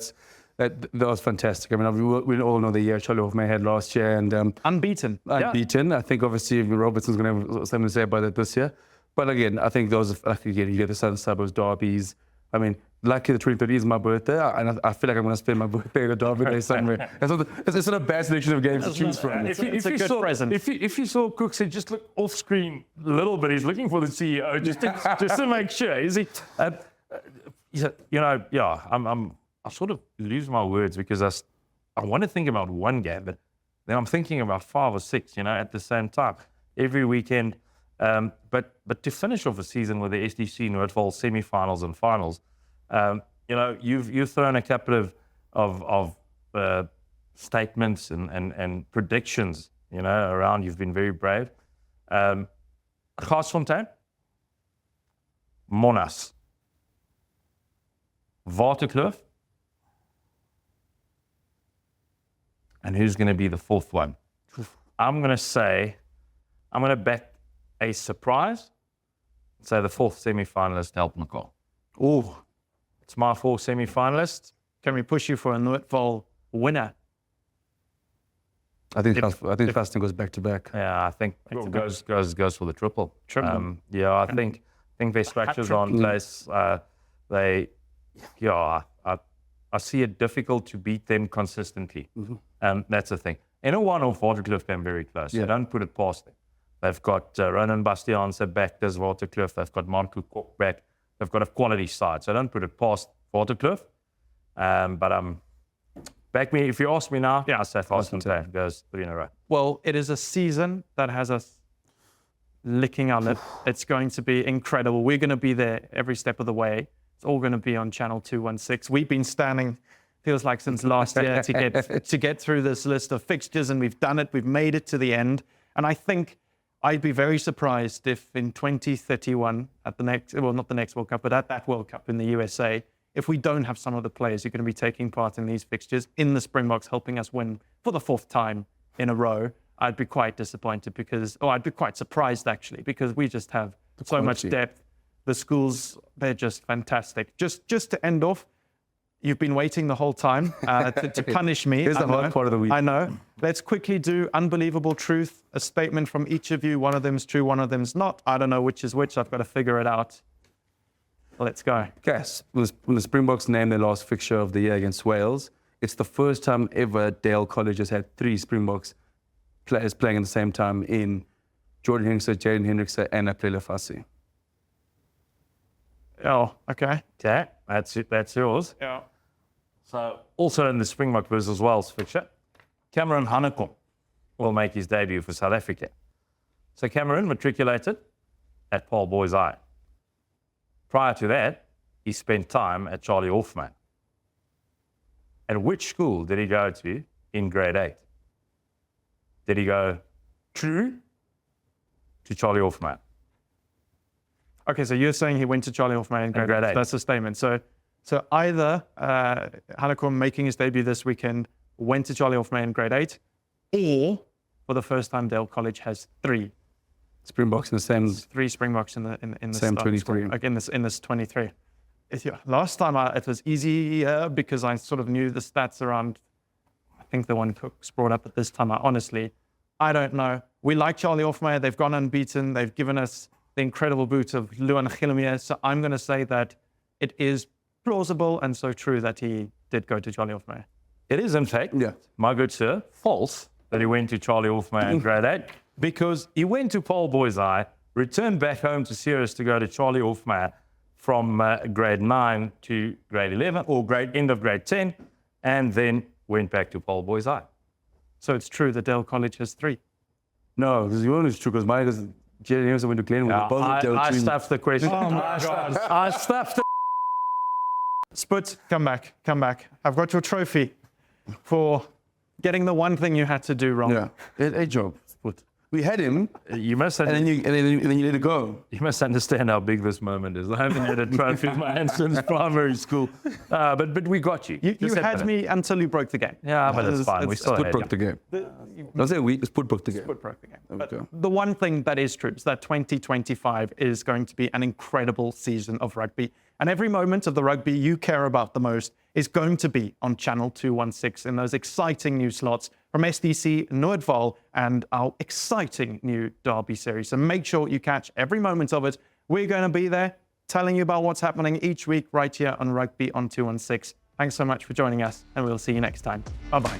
that was fantastic. I mean, we all know the year Charlie Hofmeyer had last year. And unbeaten. I think obviously Robertson's going to have something to say about it this year. But again, I think those, again, you get the southern suburbs derbies. I mean, lucky the 23rd is my birthday, and I feel like I'm going to spend my birthday at a derby day somewhere. It's not a bad selection of games to choose from. It's a good present. If you saw Cook said just look off screen a little bit, he's looking for the CEO just to make sure. Is he? I sort of lose my words because I want to think about one game, but then I'm thinking about 5 or 6, at the same time every weekend. But to finish off a season with the SDC Noordval semi-finals and finals, you've thrown a couple of statements and predictions, around. You've been very brave. Garsfontein, Monas, Waterkloof, and who's going to be the fourth one? I'm going to back a surprise. Say the fourth semi-finalist, Helpnicol. Oh, it's my 4 semi-finalists. Can we push you for a Noordval winner? I think Fasting goes back to back. Yeah, I think goes for the triple. I think their structures are in place. I see it difficult to beat them consistently. That's the thing. In a one-off, Waterkloof came very close. So don't put it past them. They've got Ronan Bastiaanse back as Waterkloof. They've got Marco Kok back. They've got a quality side. So don't put it past Waterkloof. But back me, if you ask me now, I say Garsfontein goes 3 in a row. Well, it is a season that has us licking our lip. It's going to be incredible. We're going to be there every step of the way. It's all going to be on Channel 216. We've been standing, feels like since last year, to get through this list of fixtures, and we've done it. We've made it to the end. And I think I'd be very surprised if in 2031, at the next, well, not the next World Cup, but at that World Cup in the USA, if we don't have some of the players who are going to be taking part in these fixtures in the Springboks, helping us win for the 4th time in a row, I'd be quite disappointed I'd be quite surprised actually, because we just have so much depth. The schools, they're just fantastic. Just to end off, you've been waiting the whole time to punish me. Here's the hard part of the week. I know. Let's quickly do unbelievable truth, a statement from each of you. One of them's true, one of them's not. I don't know which is which. I've got to figure it out. Let's go. Guess, when the Springboks named their last fixture of the year against Wales, it's the first time ever Dale College has had 3 Springboks players playing at the same time in Jordan Hendrickse, Jaden Hendrickse, and Aplela Fassi. Oh, okay. Okay, that's yours. Yeah. So also in the Springbok versus Wales fixture, Cameron Hanekom will make his debut for South Africa. So Cameron matriculated at Paul Boys High. Prior to that, he spent time at Charlie Hoffman. And which school did he go to in grade 8? Did he go true to Charlie Hoffman? Okay, so you're saying he went to Charlie Hoffman in grade 8. That's a statement. So either Hanekom making his debut this weekend went to Charlie Hoffman in grade 8, or for the first time Dale College has 3 Springboks in the same 3 Springboks in the same 23. Like in this 23. Last time it was easier because I sort of knew the stats around. I think the one Cook's brought up, at this time I don't know. We like Charlie Hoffmeyer. They've gone unbeaten. They've given us the incredible boot of Luan Gillemeier. So I'm going to say that it is plausible and so true that he did go to Charlie Hoffmeyer. It is, in fact, my good sir, false that he went to Charlie Hoffmeyer in grade 8, because he went to Paul Boys High, returned back home to Ceres to go to Charlie Hoffmeyer from grade 9 to grade 11, or end of grade 10, and then went back to Paul Boys High. So it's true that Dale College has 3. No, because you only true because mine is Jerry also went to Glenwood. I stuffed the question. Oh my God. I stuffed it. Sput, come back. I've got your trophy for getting the one thing you had to do wrong. Yeah, a job. Sput. We had him, You must and then you let it go. You must understand how big this moment is. I haven't had a trophy in my hand since primary school. But we got you. You had me until you broke the game. Yeah, but it's fine. We still Sput had broke the game. Don't say we, Sput broke the game. Sput broke the game. There we But go. the one thing that is true is that 2025 is going to be an incredible season of rugby. And every moment of the rugby you care about the most is going to be on Channel 216 in those exciting new slots from SDC, Noordval, and our exciting new Derby series. So make sure you catch every moment of it. We're going to be there telling you about what's happening each week right here on Rugby on 216. Thanks so much for joining us, and we'll see you next time. Bye-bye.